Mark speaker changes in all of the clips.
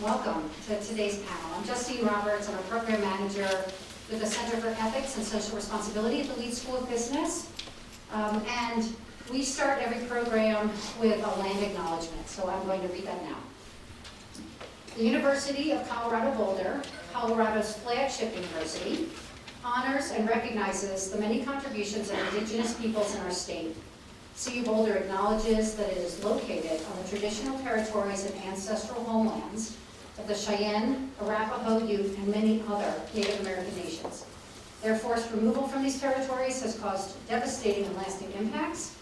Speaker 1: Welcome to today's panel. I'm Justine Roberts. I'm a program manager with the Center for Ethics and Social Responsibility at the Leeds School of Business. And we start every program with a land acknowledgement, so I'm going to read that now. The University of Colorado Boulder, Colorado's flagship university, honors and recognizes the many contributions of Indigenous peoples in our state. CU Boulder acknowledges that it is located on the traditional territories and ancestral homelands of the Cheyenne, Arapaho, Ute, and many other Native American nations. Their forced removal from these territories has caused devastating and lasting impacts.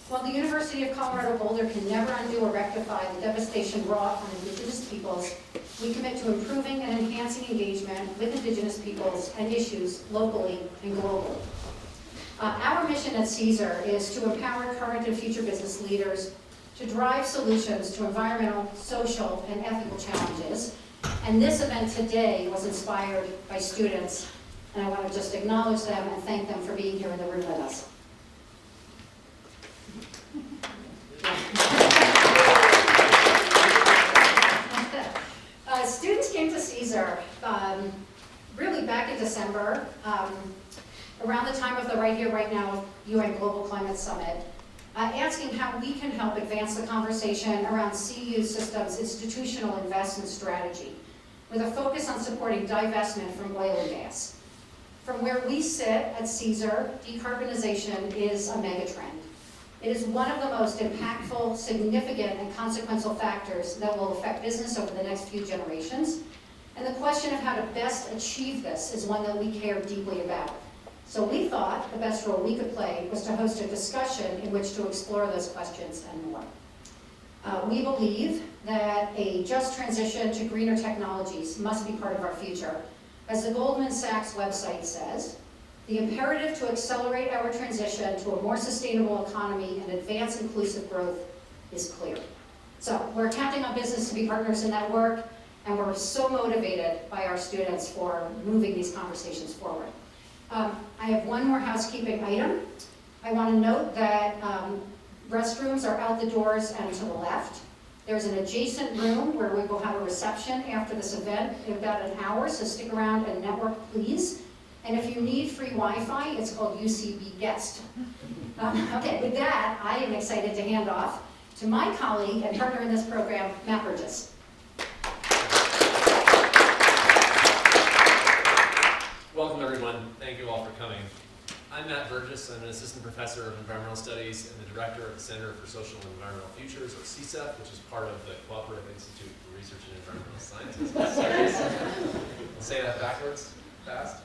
Speaker 1: While the University of Colorado Boulder can never undo or rectify the devastation wrought on Indigenous peoples, we commit to improving and enhancing engagement with Indigenous peoples and issues locally and globally. Our mission at CESR is to empower current and future business leaders to drive solutions to environmental, social, and ethical challenges. And this event today was inspired by students, and I want to just acknowledge them and thank them for being here in the room with us. Students came to CESR really back in December, around the time of the Right Here, Right Now UN Global Climate Summit, asking how we can help advance the conversation around CU Systems' institutional investment strategy, with a focus on supporting divestment from oil and gas. From where we sit at CESR, decarbonization is a megatrend. It is one of the most impactful, significant, and consequential factors that will affect business over the next few generations. And the question of how to best achieve this is one that we care deeply about. So we thought the best role we could play was to host a discussion in which to explore those questions and more. We believe that a just transition to greener technologies must be part of our future. As the Goldman Sachs website says, the imperative to accelerate our transition to a more sustainable economy and advance inclusive growth is clear. So we're counting on business to be partners in that work, and we're so motivated by our students for moving these conversations forward. I have one more housekeeping item. I want to note that restrooms are out the doors and to the left. There's an adjacent room where we will have a reception after this event in about an hour, so stick around and network, please. And if you need free Wi-Fi, it's called UCB Guest. Okay, with that, I am excited to hand off to my colleague and partner in this program, Matt Burridge.
Speaker 2: Welcome everyone, thank you all for coming. I'm Matt Burridge. I'm an assistant professor of environmental studies and the director of the Center for Social and Environmental Futures, or CSEF, which is part of the Cooperative Institute for Research in Environmental Sciences. I'll say that backwards, fast.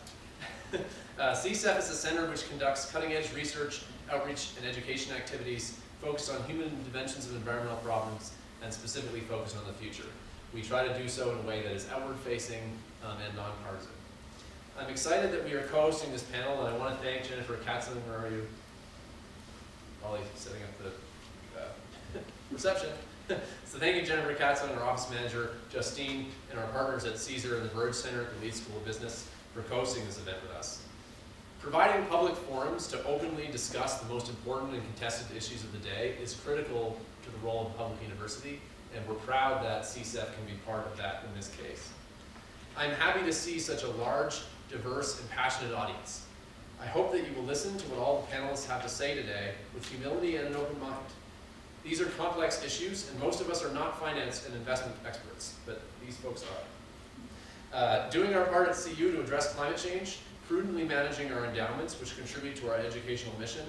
Speaker 2: CSEF is a center which conducts cutting-edge research, outreach, and education activities focused on human dimensions of environmental problems and specifically focused on the future. We try to do so in a way that is outward-facing and nonpartisan. I'm excited that we are co-hosting this panel, and I want to thank Jennifer Katzman. Where are you? Probably setting up the reception. So thank you, Jennifer Katzman, our office manager, Justine, and our partners at CESR and the Burridge Center at the Leeds School of Business for co-hosting this event with us. Providing public forums to openly discuss the most important and contested issues of the day is critical to the role of a public university, and we're proud that CSEF can be part of that in this case. I'm happy to see such a large, diverse, and passionate audience. I hope that you will listen to what all the panelists have to say today with humility and an open mind. These are complex issues, and most of us are not finance and investment experts, but these folks are. Doing our part at CU to address climate change, prudently managing our endowments, which contribute to our educational mission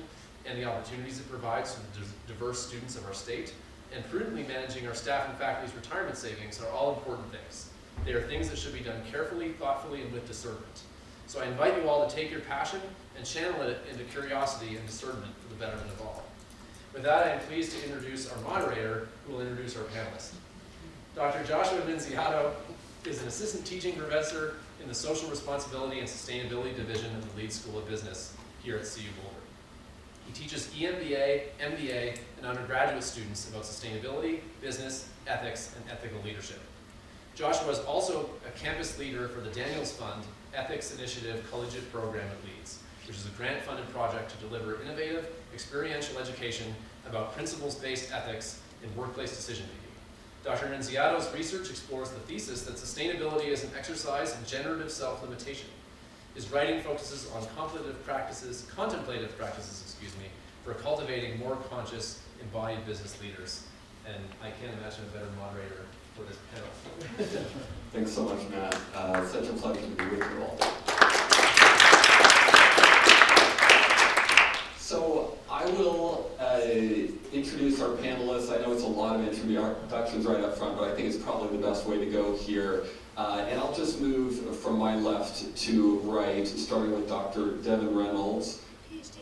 Speaker 2: and the opportunities it provides to the diverse students of our state, and prudently managing our staff and faculty's retirement savings are all important things. They are things that should be done carefully, thoughtfully, and with discernment. So I invite you all to take your passion and channel it into curiosity and discernment for the betterment of all. With that, I am pleased to introduce our moderator, who will introduce our panelists. Dr. Joshua Vinciato is an assistant teaching professor in the Social Responsibility and Sustainability Division of the Leeds School of Business here at CU Boulder. He teaches EMBA, MBA, and undergraduate students about sustainability, business, ethics, and ethical leadership. Joshua is also a campus leader for the Daniels Fund Ethics Initiative Collegiate Program at Leeds, which is a grant-funded project to deliver innovative, experiential education about principles-based ethics in workplace decision-making. Dr. Nunziato's research explores the thesis that sustainability is an exercise in generative self-limitation. His writing focuses on contemplative practices, for cultivating more conscious, embodied business leaders. And I can't imagine a better moderator for this panel.
Speaker 3: Thanks so much, Matt. Such a pleasure to be with you all. So I will introduce our panelists. I know it's a lot of introductions right up front, but I think it's probably the best way to go here. And I'll just move from my left to right, starting with Dr. Devon Reynolds.
Speaker 4: PhD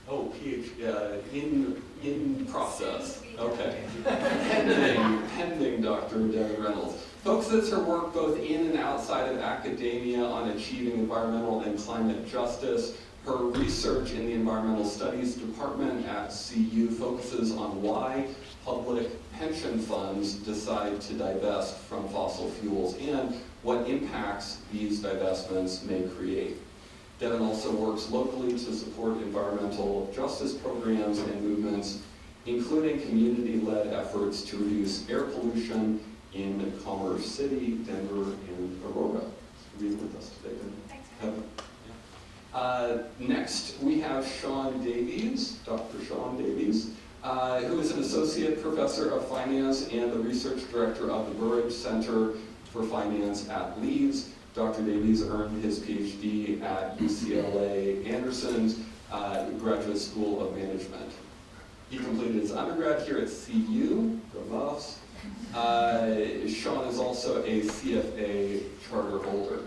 Speaker 4: candidate.
Speaker 3: Oh, PhD, in process. Okay. Pending Dr. Devon Reynolds. Focuses her work both in and outside of academia on achieving environmental and climate justice. Her research in the Environmental Studies Department at CU focuses on why public pension funds decide to divest from fossil fuels and what impacts these divestments may create. Devon also works locally to support environmental justice programs and movements, including community-led efforts to reduce air pollution in Commerce City, Denver, and Aurora. Be with us today, Devon.
Speaker 4: Thanks.
Speaker 3: Next, we have Shaun Davies, Dr. Shaun Davies, who is an associate professor of finance and the research director of the Burridge Center for Finance at Leeds. Dr. Davies earned his PhD at UCLA Anderson's Graduate School of Management. He completed his undergrad here at CU, go Buffs. Shaun is also a CFA charter holder.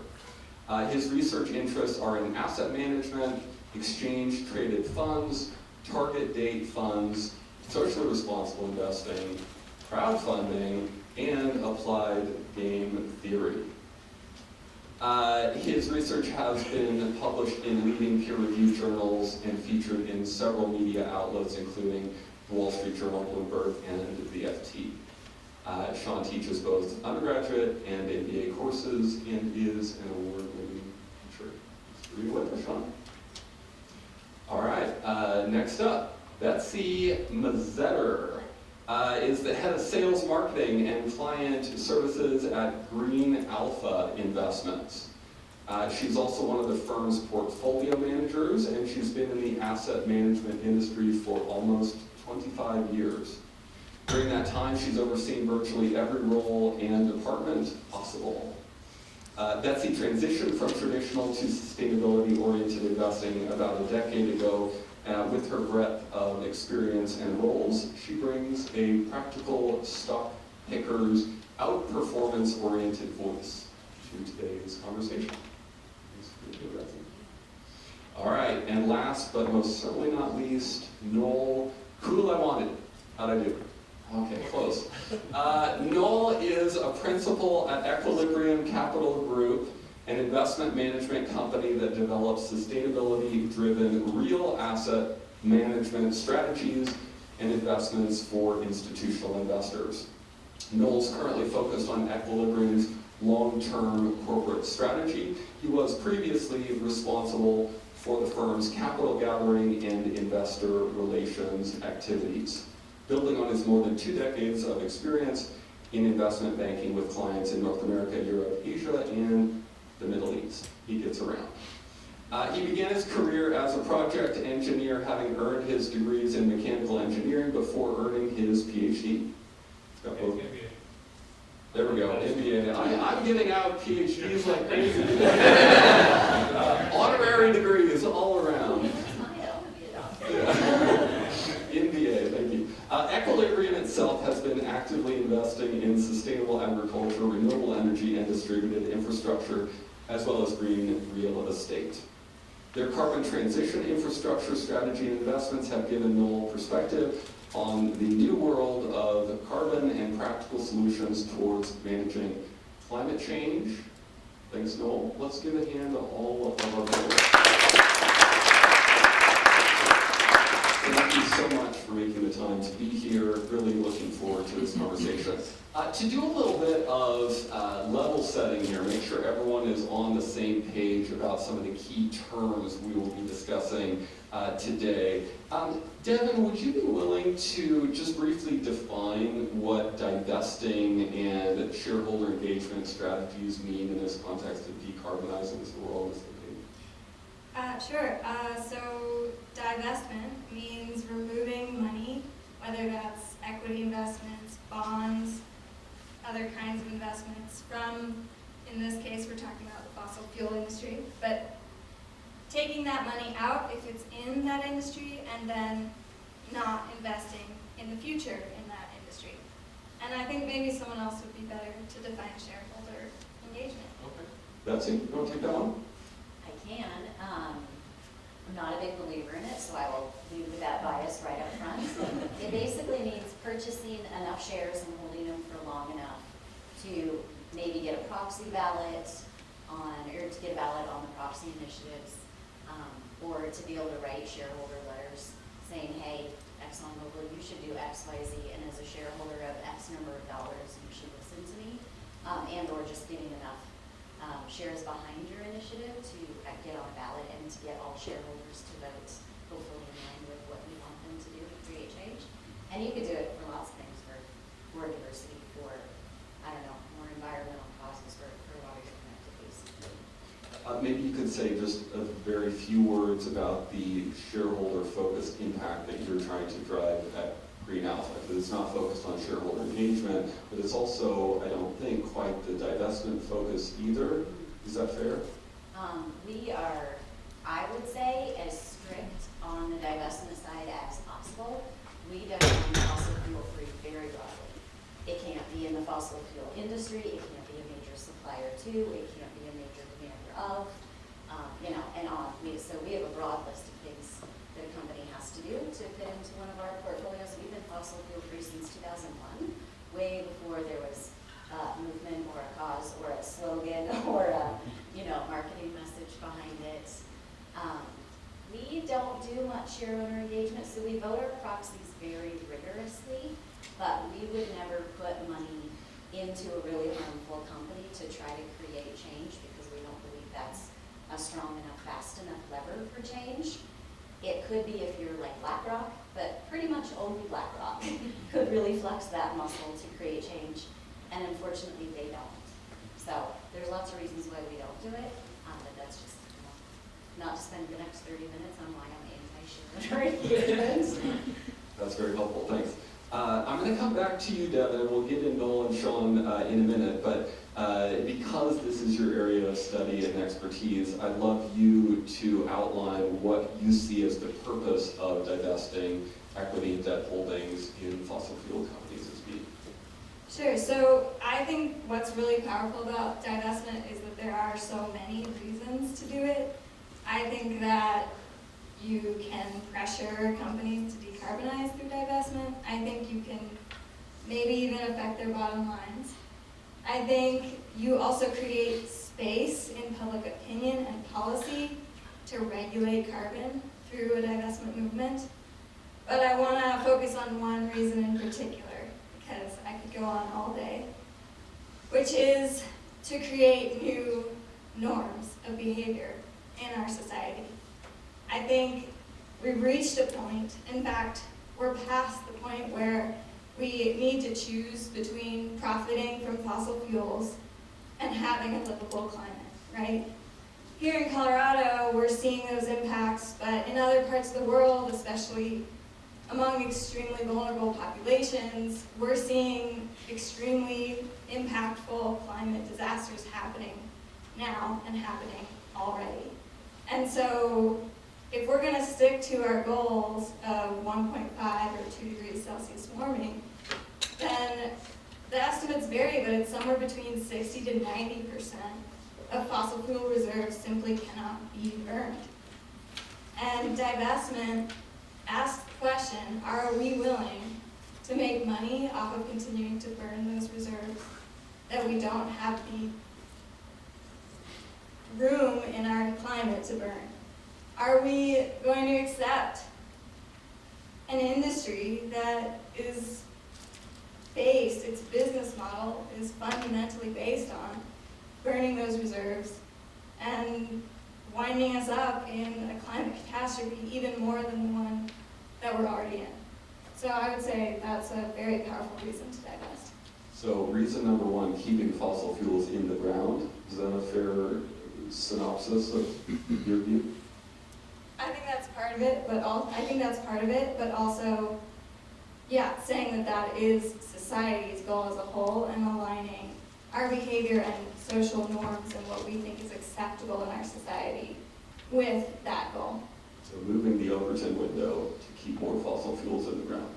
Speaker 3: His research interests are in asset management, exchange-traded funds, target date funds, socially responsible investing, crowdfunding, and applied game theory. His research has been published in leading peer-reviewed journals and featured in several media outlets, including the Wall Street Journal, Bloomberg, and the FT. Shaun teaches both undergraduate and MBA courses and is an award-winning teacher. Are you with us, Shaun? All right, next up, Betsy Moszeter is the head of sales, marketing, and client services at Green Alpha Investments. She's also one of the firm's portfolio managers, and she's been in the asset management industry for almost 25 years. During that time, she's overseen virtually every role and department possible. Betsy transitioned from traditional to sustainability-oriented investing about a decade ago. With her breadth of experience and roles, she brings a practical stock picker's outperformance-oriented voice to today's conversation. Thanks for being here, Betsy. All right, and last but most certainly not least, Noel Kullavanijaya. How'd I do? Okay, close. Noel is a principal at Equilibrium Capital Group, an investment management company that develops sustainability-driven real asset management strategies and investments for institutional investors. Noel's currently focused on Equilibrium's long-term corporate strategy. He was previously responsible for the firm's capital gathering and investor relations activities. Building on his more than 2 decades of experience in investment banking with clients in North America, Europe, Asia, and the Middle East. He gets around. He began his career as a project engineer, having earned his degrees in mechanical engineering before earning his PhD. There we go, MBA. I'm giving out PhDs like crazy. Honorary degrees all around. MBA, thank you. Equilibrium itself has been actively investing in sustainable agriculture, renewable energy, and distributed infrastructure, as well as green real estate. Their carbon transition infrastructure strategy and investments have given Noel perspective on the new world of carbon and practical solutions towards managing climate change. Thanks, Noel. Let's give a hand to all of our panelists. Thank you so much for making the time to be here. Really looking forward to this conversation. To do a little bit of level setting here, make sure everyone is on the same page about some of the key terms we will be discussing today. Devon, would you be willing to just briefly define what divesting and shareholder engagement strategies mean in this context of decarbonizing as the world is thinking?
Speaker 5: Sure. So divestment means removing money, whether that's equity investments, bonds, other kinds of investments from, in this case, we're talking about the fossil fuel industry, but taking that money out if it's in that industry and then not investing in the future in that industry. And I think maybe someone else would be better to define shareholder engagement.
Speaker 3: Okay. Betsy, you want to take that one?
Speaker 6: I can. I'm not a big believer in it, so I will lead with that bias right up front. It basically means purchasing enough shares and holding them for long enough to maybe get a proxy ballot on, or to get a ballot on the proxy initiatives, or to be able to write shareholder letters saying, hey, ExxonMobil, you should do X, Y, Z, and as a shareholder of X number of dollars, you should listen to me, and or just getting enough shares behind your initiative to get on a ballot and to get all shareholders to vote, hopefully in line with what we want them to do to create change. And you could do it for lots of things, for more diversity, for, I don't know, more environmental causes, for a lot of different activities.
Speaker 3: Maybe you could say just a very few words about the shareholder-focused impact that you're trying to drive at Green Alpha, because it's not focused on shareholder engagement, but it's also, I don't think, quite the divestment focus either. Is that fair?
Speaker 6: We are, I would say, as strict on the divestment side as possible. We define fossil fuel free very broadly. It can't be in the fossil fuel industry, it can't be a major supplier to, it can't be a major demander of, and on. So we have a broad list of things that a company has to do to fit into one of our portfolios. We've been fossil fuel free since 2001, way before there was a movement or a cause or a slogan or a marketing message behind it. We don't do much shareholder engagement, so we vote our proxies very rigorously, but we would never put money into a really harmful company to try to create change because we don't believe that's a strong enough, fast enough lever for change. It could be if you're like BlackRock, but pretty much only BlackRock could really flex that muscle to create change, and unfortunately they don't. So there's lots of reasons why we don't do it, but that's just not to spend the next 30 minutes on why I'm anti-shareholder engagement.
Speaker 3: That's very helpful, thanks. I'm going to come back to you, Devon, and we'll get in Noel and Shaun in a minute, but because this is your area of study and expertise, I'd love you to outline what you see as the purpose of divesting equity and debt holdings in fossil fuel companies as being.
Speaker 5: Sure. So I think what's really powerful about divestment is that there are so many reasons to do it. I think that you can pressure companies to decarbonize through divestment. I think you can maybe even affect their bottom lines. I think you also create space in public opinion and policy to regulate carbon through a divestment movement. But I want to focus on one reason in particular, because I could go on all day, which is to create new norms of behavior in our society. I think we've reached a point, in fact, we're past the point where we need to choose between profiting from fossil fuels and having a livable climate, right? Here in Colorado, we're seeing those impacts, but in other parts of the world, especially among extremely vulnerable populations, we're seeing extremely impactful climate disasters happening now and happening already. And so if we're going to stick to our goals of 1.5 or 2 degrees Celsius warming, then the estimates vary, but it's somewhere between 60 to 90% of fossil fuel reserves simply cannot be burned. And divestment asks the question, are we willing to make money off of continuing to burn those reserves that we don't have the room in our climate to burn? Are we going to accept an industry that is based, its business model is fundamentally based on burning those reserves and winding us up in a climate catastrophe even more than the one that we're already in. So I would say that's a very powerful reason to divest.
Speaker 3: So reason number one, keeping fossil fuels in the ground. Is that a fair synopsis of your view?
Speaker 5: I think that's part of it, but also, yeah, saying that that is society's goal as a whole and aligning our behavior and social norms and what we think is acceptable in our society with that goal.
Speaker 3: So moving the Overton window to keep more fossil fuels in the ground.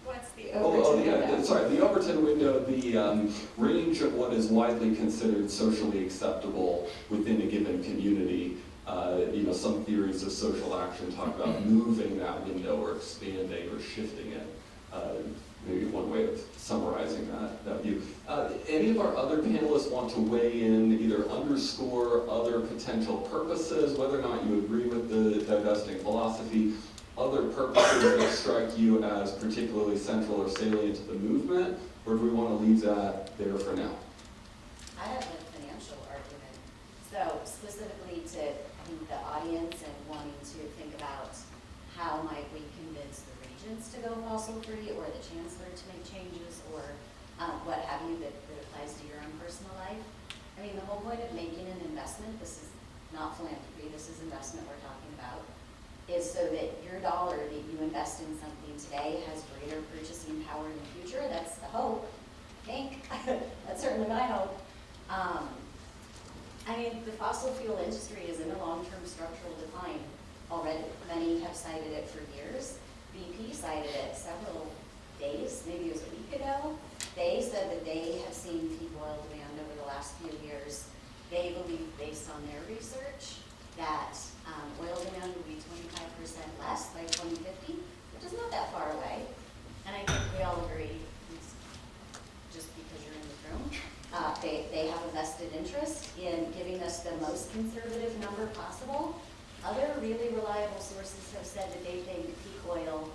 Speaker 5: What's the Overton window?
Speaker 3: Sorry, the Overton window, the range of what is widely considered socially acceptable within a given community. Some theories of social action talk about moving that window or expanding or shifting it. Maybe one way of summarizing that view. Any of our other panelists want to weigh in, either underscore other potential purposes, whether or not you agree with the divesting philosophy, other purposes that strike you as particularly central or salient to the movement, or do we want to leave that there for now?
Speaker 6: I have a financial argument. So specifically to, I think, the audience and wanting to think about how might we convince the regents to go fossil-free or the chancellor to make changes or what have you that applies to your own personal life. I mean, the whole point of making an investment, this is not philanthropy, this is investment we're talking about, is so that your dollar that you invest in something today has greater purchasing power in the future. That's the hope, I think. That's certainly my hope. I mean, the fossil fuel industry is in a long-term structural decline already. Many have cited it for years. BP cited it several days, maybe it was a week ago. They said that they have seen peak oil demand over the last few years. They believe, based on their research, that oil demand will be 25% less by 2050, which is not that far away. And I think we all agree, just because you're in the room, they have a vested interest in giving us the most conservative number possible. Other really reliable sources have said that they think peak oil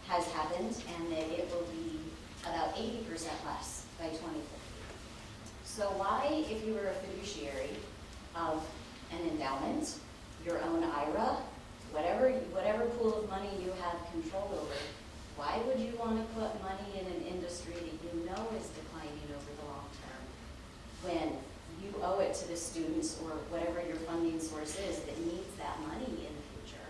Speaker 6: has happened and that it will be about 80% less by 2050. So why, if you were a fiduciary of an endowment, your own IRA, whatever pool of money you have control over, why would you want to put money in an industry that you know is declining over the long term when you owe it to the students or whatever your funding source is that needs that money in the future?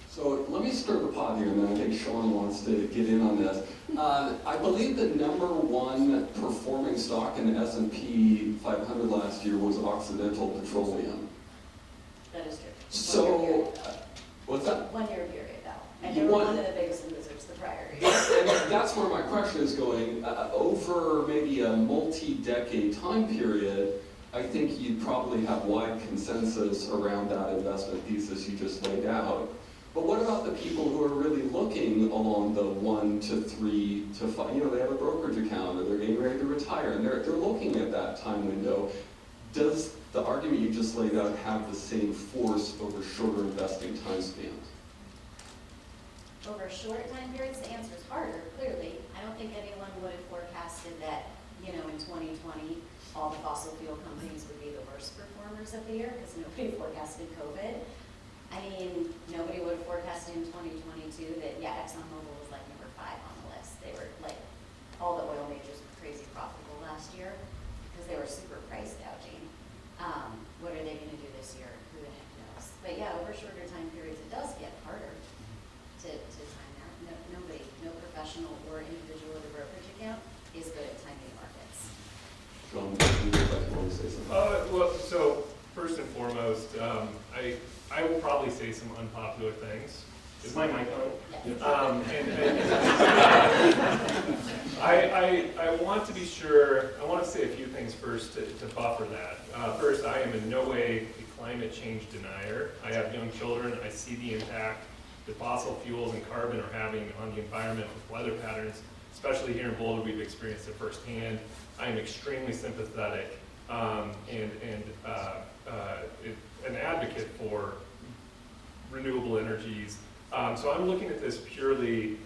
Speaker 3: So let me stir the pot here, and then I think Shaun wants to get in on this. I believe the number one performing stock in the S&P 500 last year was Occidental Petroleum.
Speaker 6: That is true.
Speaker 3: So, what's that?
Speaker 6: 1 year period, though. And they were one of the biggest losers the prior year.
Speaker 3: And that's where my question is going. Over maybe a multi-decade time period, I think you'd probably have wide consensus around that investment thesis you just laid out. But what about the people who are really looking along the 1 to 3 to 5? They have a brokerage account or they're getting ready to retire and they're looking at that time window. Does the argument you just laid out have the same force over shorter investing time spans?
Speaker 6: Over short time periods, the answer is harder, clearly. I don't think anyone would have forecasted that, in 2020, all the fossil fuel companies would be the worst performers of the year because nobody forecasted COVID. I mean, nobody would have forecasted in 2022 that, ExxonMobil was like number 5 on the list. They were like, all the oil majors were crazy profitable last year because they were super price gouging. What are they going to do this year? Who the heck knows? But over shorter time periods, it does get harder to time that. No professional or individual with a brokerage account is good at timing markets.
Speaker 3: Shaun, you want to say something?
Speaker 7: So first and foremost, I will probably say some unpopular things. Is my mic on?
Speaker 6: Yes.
Speaker 7: I want to be sure, I want to say a few things first to buffer that. First, I am in no way a climate change denier. I have young children. I see the impact that fossil fuels and carbon are having on the environment with weather patterns, especially here in Boulder. We've experienced it firsthand. I am extremely sympathetic and an advocate for renewable energies So I'm looking at this purely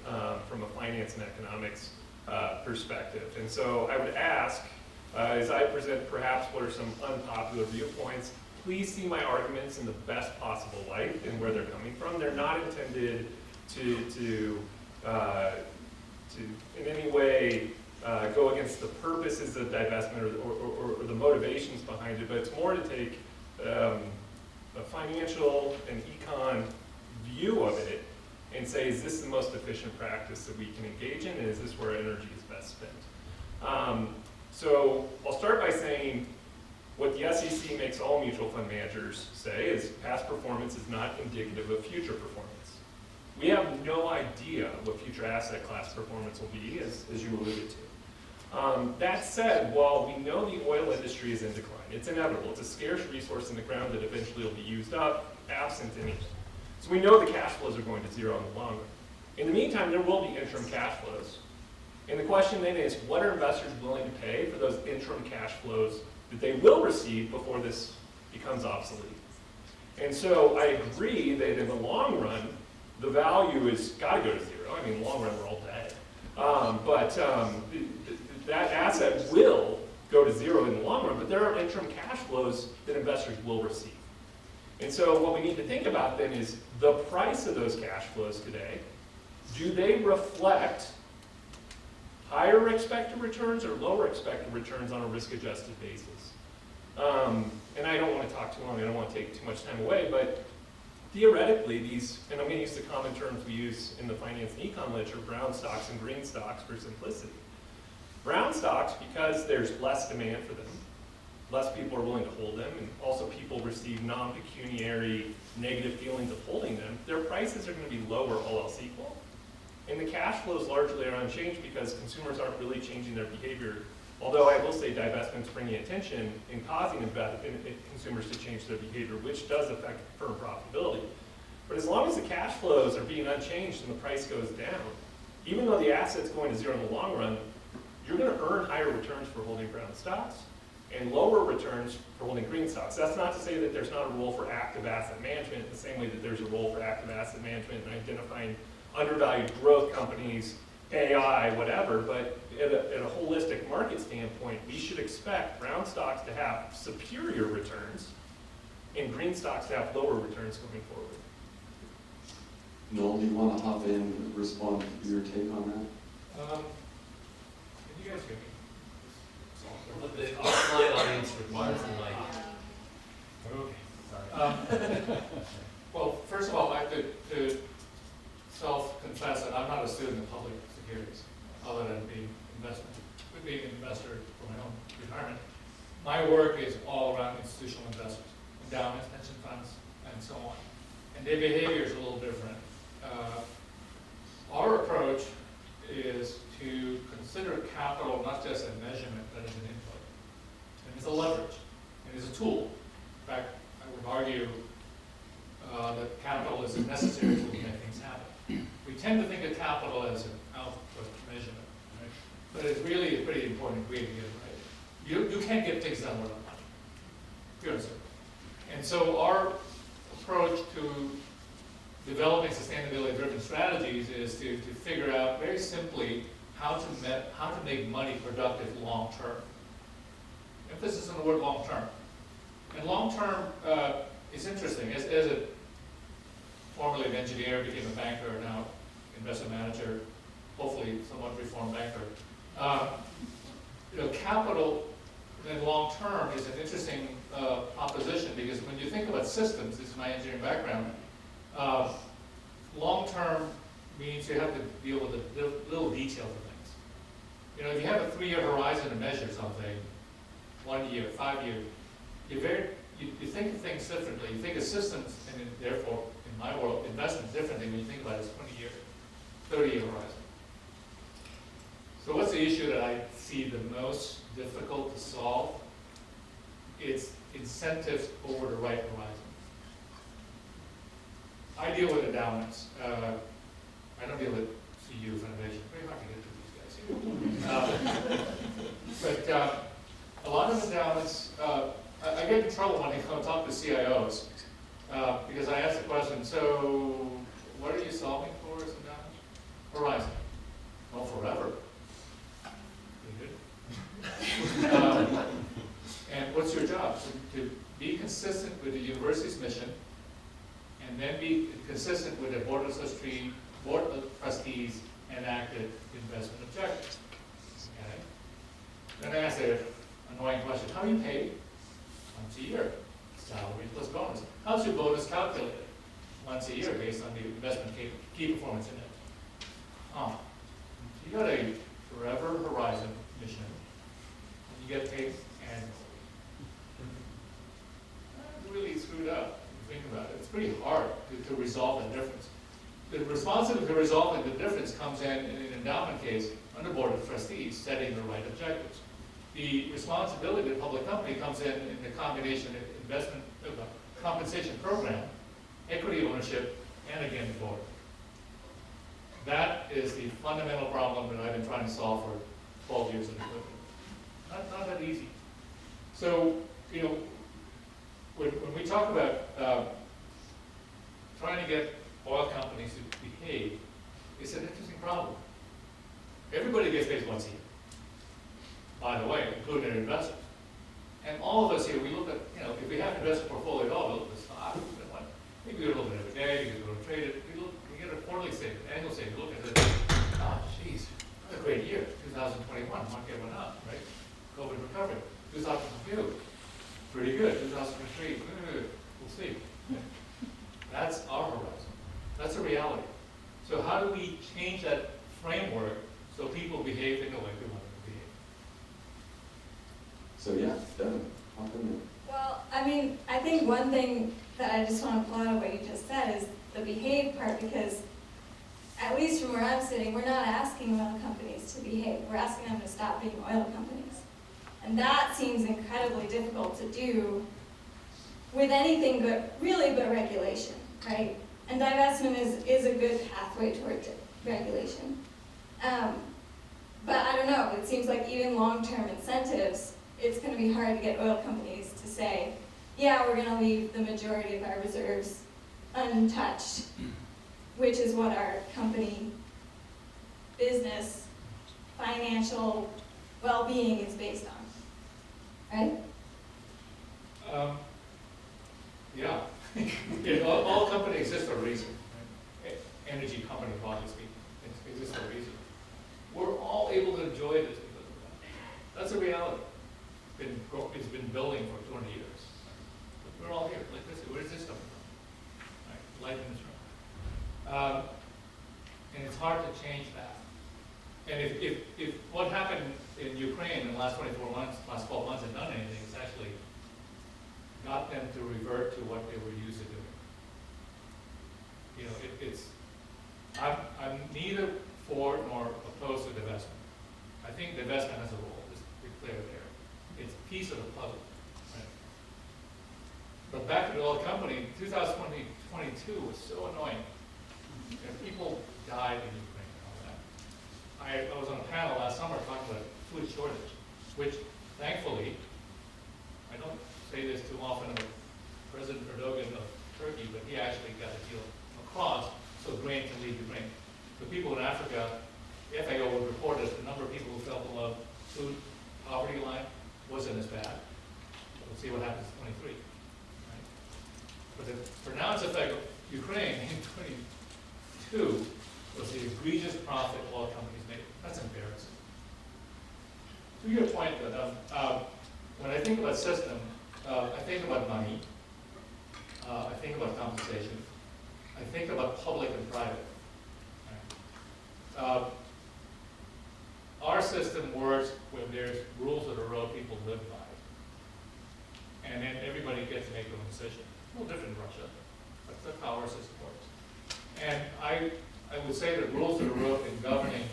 Speaker 7: from a finance and economics perspective. And so I would ask, as I present perhaps what are some unpopular viewpoints, please see my arguments in the best possible light and where they're coming from. They're not intended to in any way go against the purposes of divestment or the motivations behind it, but it's more to take a financial and econ view of it and say, is this the most efficient practice that we can engage in, and is this where energy is best spent? So I'll start by saying what the SEC makes all mutual fund managers say is past performance is not indicative of future performance. We have no idea what future asset class performance will be, as you alluded to. That said, while we know the oil industry is in decline, it's inevitable. It's a scarce resource in the ground that eventually will be used up, absent any. So we know the cash flows are going to zero in the long run. In the meantime, there will be interim cash flows. And the question then is, what are investors willing to pay for those interim cash flows that they will receive before this becomes obsolete? And so I agree that in the long run, the value has got to go to zero. I mean, in the long run, we're all dead. That asset will go to zero in the long run, but there are interim cash flows that investors will receive. And so what we need to think about then is the price of those cash flows today. Do they reflect higher expected returns or lower expected returns on a risk-adjusted basis? And I don't want to talk too long, I don't want to take too much time away, but theoretically these, and I'm going to use the common terms we use in the finance and econ literature, brown stocks and green stocks for simplicity. Brown stocks, because there's less demand for them, less people are willing to hold them, and also people receive non-pecuniary negative feelings of holding them, their prices are going to be lower all else equal. And the cash flows largely are unchanged because consumers aren't really changing their behavior. Although I will say divestment's bringing attention and causing consumers to change their behavior, which does affect firm profitability. But as long as the cash flows are being unchanged and the price goes down, even though the asset's going to zero in the long run, you're going to earn higher returns for holding brown stocks and lower returns for holding green stocks. That's not to say that there's not a role for active asset management, the same way that there's a role for active asset management in identifying undervalued growth companies, AI, whatever, but at a holistic market standpoint, we should expect brown stocks to have superior returns and green stocks to have lower returns going forward.
Speaker 3: Noel, do you want to hop in and respond to your take on that?
Speaker 8: Can you guys hear me?
Speaker 2: The online audience requires the mic.
Speaker 8: Okay, sorry. Well, first of all, I have to self-confess that I'm not a student of public securities, other than being an investor for my own retirement. My work is all around institutional investors, endowments, pension funds, and so on. And their behavior is a little different. Our approach is to consider capital not just a measurement, but as an input. And it's a leverage, and it's a tool. In fact, I would argue that capital is a necessary tool to make things happen. We tend to think of capital as an output measurement, right? But it's really a pretty important ingredient, right? You can't get things done without money. Pure and simple. And so our approach to developing sustainability-driven strategies is to figure out very simply how to make money productive long-term. Emphasis on the word long-term. And long-term is interesting. As a formerly an engineer, became a banker, now investment manager, hopefully somewhat reformed banker. Capital and long-term is an interesting proposition because when you think about systems, this is my engineering background, long-term means you have to deal with the little details of things. If you have a 3-year horizon to measure something, 1 year, 5 years, you think of things differently. You think of systems, and therefore, in my world, investments differently when you think about it as 20-year, 30-year horizon. So what's the issue that I see the most difficult to solve? It's incentives over the right horizon. I deal with endowments. I don't deal with CU Foundation. Very hard to get to these guys. But a lot of endowments, I get in trouble when I come talk to CIOs because I ask the question, so what are you 2003 Board of Trustees enacted investment objectives. Okay? Then I asked an annoying question, how are you paid? Once a year, salary plus bonus. How's your bonus calculated? Once a year based on the investment key performance index. Oh, you got a forever horizon mission, and you get paid annually. That's really screwed up, if you think about it. It's pretty hard to resolve the difference. The responsibility for resolving the difference comes in an endowment case under Board of Trustees setting the right objectives. The responsibility of the public company comes in the combination of investment compensation program, equity ownership, and again, the board. That is the fundamental problem that I've been trying to solve for 12 years in the company. Not that easy. So, you know, when we talk about trying to get oil companies to behave, it's an interesting problem. Everybody gets paid once a year, by the way, including their investors. And all of us here, we look at, you know, if we have an investment portfolio at all, we look at the stock, maybe we do a little bit every day, because we're going to trade it. We get a quarterly statement, annual statement, look at it. Oh, geez, what a great year. 2021, market went up, right? COVID recovery. 2022, pretty good. 2023, we'll see. That's our horizon. That's a reality. So how do we change that framework so people behave in the way we want them to behave?
Speaker 3: So yeah, Devon, hop in there.
Speaker 5: Well, I mean, I think one thing that I just want to pull out of what you just said is the behave part, because at least from where I'm sitting, we're not asking oil companies to behave. We're asking them to stop being oil companies. And that seems incredibly difficult to do with anything but regulation, right? And divestment is a good pathway toward regulation. But I don't know, it seems like even long-term incentives, it's going to be hard to get oil companies to say, yeah, we're going to leave the majority of our reserves untouched, which is what our company business, financial well-being is based on, right?
Speaker 8: Yeah. Yeah, all companies exist for a reason. Right? Energy company, broadly speaking, exists for a reason. We're all able to enjoy this because of that. That's a reality. It's been building for 200 years. But we're all here, like this. Where does this come from? Right? Life in this room. And it's hard to change that. And if what happened in Ukraine in the last 24 months, last 12 months had done anything, it's actually got them to revert to what they were used to doing. You know, I'm neither for nor opposed to divestment. I think divestment has a role, just to be clear there. It's a piece of the puzzle, right? But back to the oil company, 2022 was so annoying. And people died in Ukraine and all that. I was on a panel last summer talking about food shortage, which thankfully, I don't say this too often about President Erdogan of Turkey, but he actually got a deal across so grain can leave Ukraine. The people in Africa, the FAO would report that the number of people who fell below food poverty line wasn't as bad. We'll see what happens in 23. Right? But the pronounced effect of Ukraine in 22 was the egregious profit oil companies made. That's embarrassing. To your point, though, when I think about system, I think about money, I think about compensation, I think about public and private. Right? Our system works when there's rules of the road people live by. And then everybody gets to make their own decision. A little different in Russia, but that's how our system works. And I would say that rules of the road in governing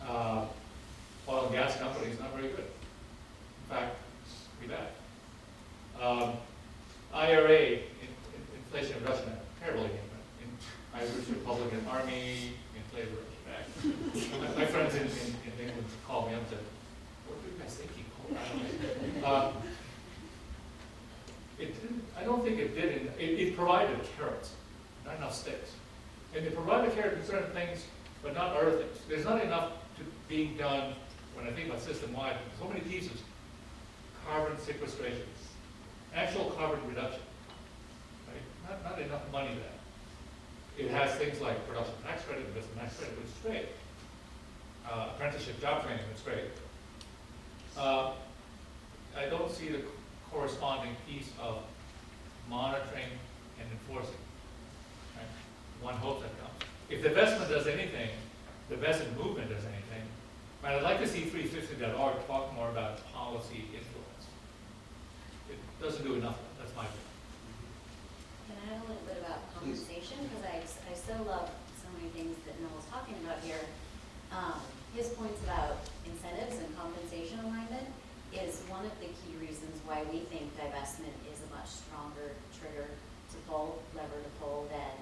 Speaker 8: oil and gas companies is not very good. In fact, pretty bad. IRA, Inflation Reduction Act, terribly in Irish Republican Army, Inflation Reduction Act. My friends in England called me up and said, what do you guys think he called it didn't, I don't think it did. It provided carrots, not enough sticks. And it provided carrots in certain things, but not other things. There's not enough being done when I think about system-wide. So many pieces. Carbon sequestration, actual carbon reduction. Right? Not enough money there. It has things like production tax credit, investment tax credit, which is great. Apprenticeship job training, that's great. I don't see the corresponding piece of monitoring and enforcing. Right? One hopes that comes. If the investment does anything, the investment movement does anything, but I'd like to see 350.org talk more about policy influence. It doesn't do enough. That's my view.
Speaker 6: Can I add a little bit about compensation? Because I so love so many things that Noel's talking about here. His points about incentives and compensation alignment is one of the key reasons why we think divestment is a much stronger trigger to pull, lever to pull than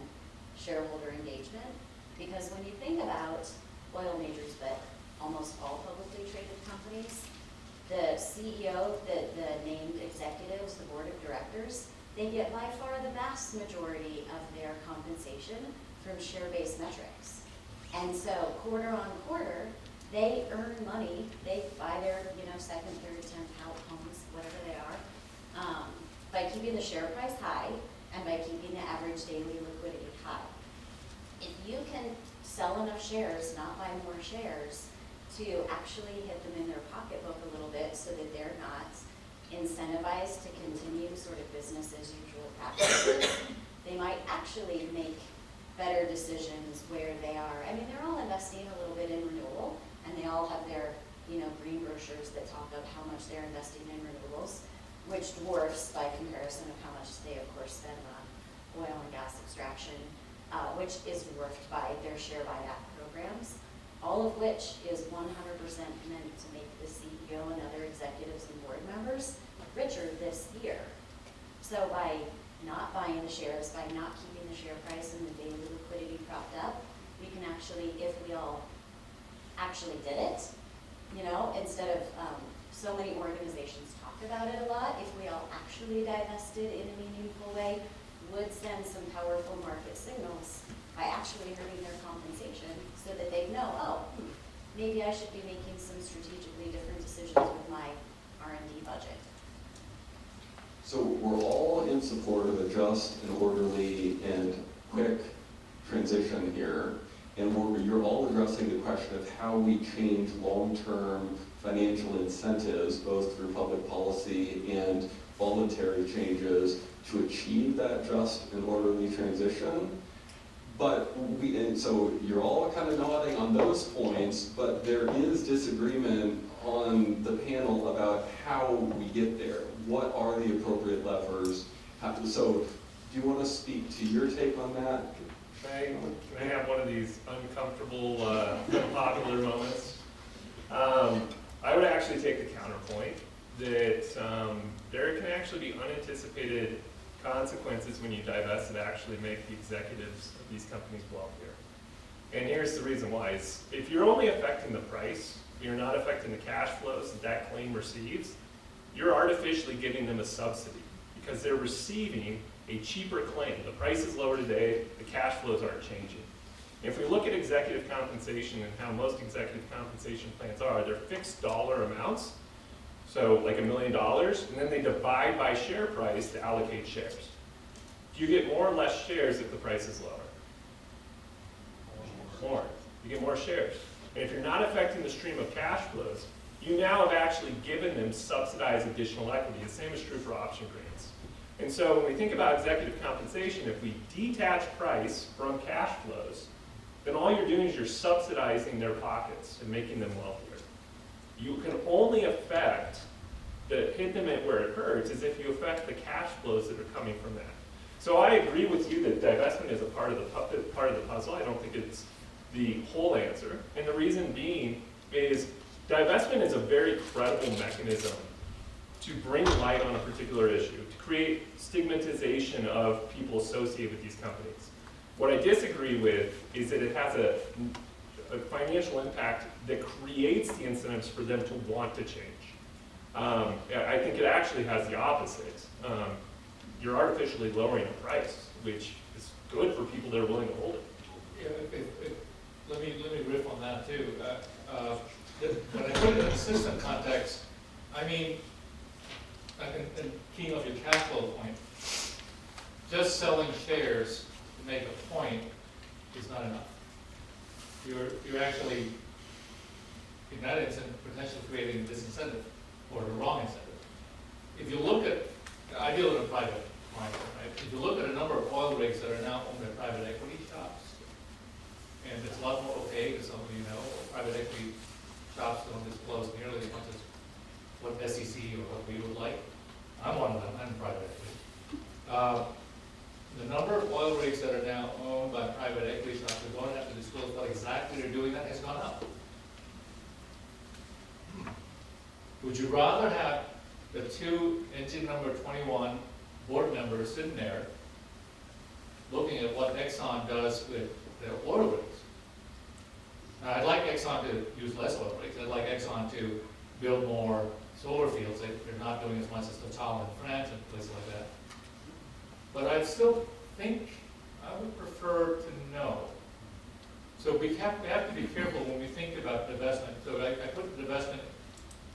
Speaker 6: shareholder engagement. Because when you think about oil majors, but almost all publicly traded companies, the CEO, the named executives, the board of directors, they get by far the vast majority of their compensation from share-based metrics. And so quarter on quarter, they earn money, they buy their second, third, 10th homes, whatever they are, by keeping the share price high and by keeping the average daily liquidity high. If you can sell enough shares, not buy more shares, to actually hit them in their pocketbook a little bit so that they're not incentivized to continue sort of business as usual practices, they might actually make better decisions where they are. I mean, they're all investing a little bit in renewal, and they all have their green brochures that talk about how much they're investing in renewables, which dwarfs by comparison of how much they, of course, spend on oil and gas extraction, which is dwarfed by their share buyback programs, all of which is 100% meant to make the CEO and other executives and board members richer this year. So by not buying the shares, by not keeping the share price and the daily liquidity propped up, we can actually, if we all actually did it, instead of so many organizations talk about it a lot, if we all actually divested in a meaningful way, would send some powerful market signals by actually earning their compensation so that they know, maybe I should be making some strategically different decisions with my R&D budget.
Speaker 3: So we're all in support of a just and orderly and quick transition here, and you're all addressing the question of how we change long-term financial incentives, both through public policy and voluntary changes, to achieve that just and orderly transition. And so you're all kind of nodding on those points, but there is disagreement on the panel about how we get there. What are the appropriate levers? So do you want to speak to your take on that?
Speaker 7: Can I have one of these uncomfortable, unpopular moments? I would actually take the counterpoint that there can actually be unanticipated consequences when you divest that actually make the executives of these companies wealthier. And here's the reason why. Is if you're only affecting the price, you're not affecting the cash flows that that claim receives, you're artificially giving them a subsidy because they're receiving a cheaper claim. The price is lower today, the cash flows aren't changing. If we look at executive compensation and how most executive compensation plans are, they're fixed dollar amounts, so like $1 million, and then they divide by share price to allocate shares. Do you get more or less shares if the price is lower? More. You get more shares. And if you're not affecting the stream of cash flows, you now have actually given them subsidized additional equity. The same is true for option grants. And so when we think about executive compensation, if we detach price from cash flows, then all you're doing is you're subsidizing their pockets and making them wealthier. You can only hit them at where it hurts is if you affect the cash flows that are coming from that. So I agree with you that divestment is a part of the puzzle. I don't think it's the whole answer. And the reason being is divestment is a very credible mechanism to bring light on a particular issue, to create stigmatization of people associated with these companies. What I disagree with is that it has a financial impact that creates the incentives for them to want to change. I think it actually has the opposite. You're artificially lowering the price, which is good for people that are willing to hold it.
Speaker 8: Yeah, let me riff on that too. When I put it in a system context, I mean, and keying off your cash flow point, just selling shares to make a point you're actually, in that instance, potentially creating a disincentive or the wrong incentive. If you look at, I deal in a private market, right? If you look at a number of oil rigs that are now owned by private equity shops, and it's a lot more opaque, as some of you know, private equity shops don't disclose nearly as much as what SEC or what we would like. I'm one of them, I'm private equity. The number of oil rigs that are now owned by private equity shops that don't have to disclose what exactly they're doing, that has gone up. Would you rather have the two engine number 21 board members sitting there looking at what Exxon does with their oil rigs? Now, I'd like Exxon to use less oil rigs. I'd like Exxon to build more solar fields. They're not doing as much as Total in France and places like that. But I still think I would prefer to know. So we have to be careful when we think about divestment. So I put divestment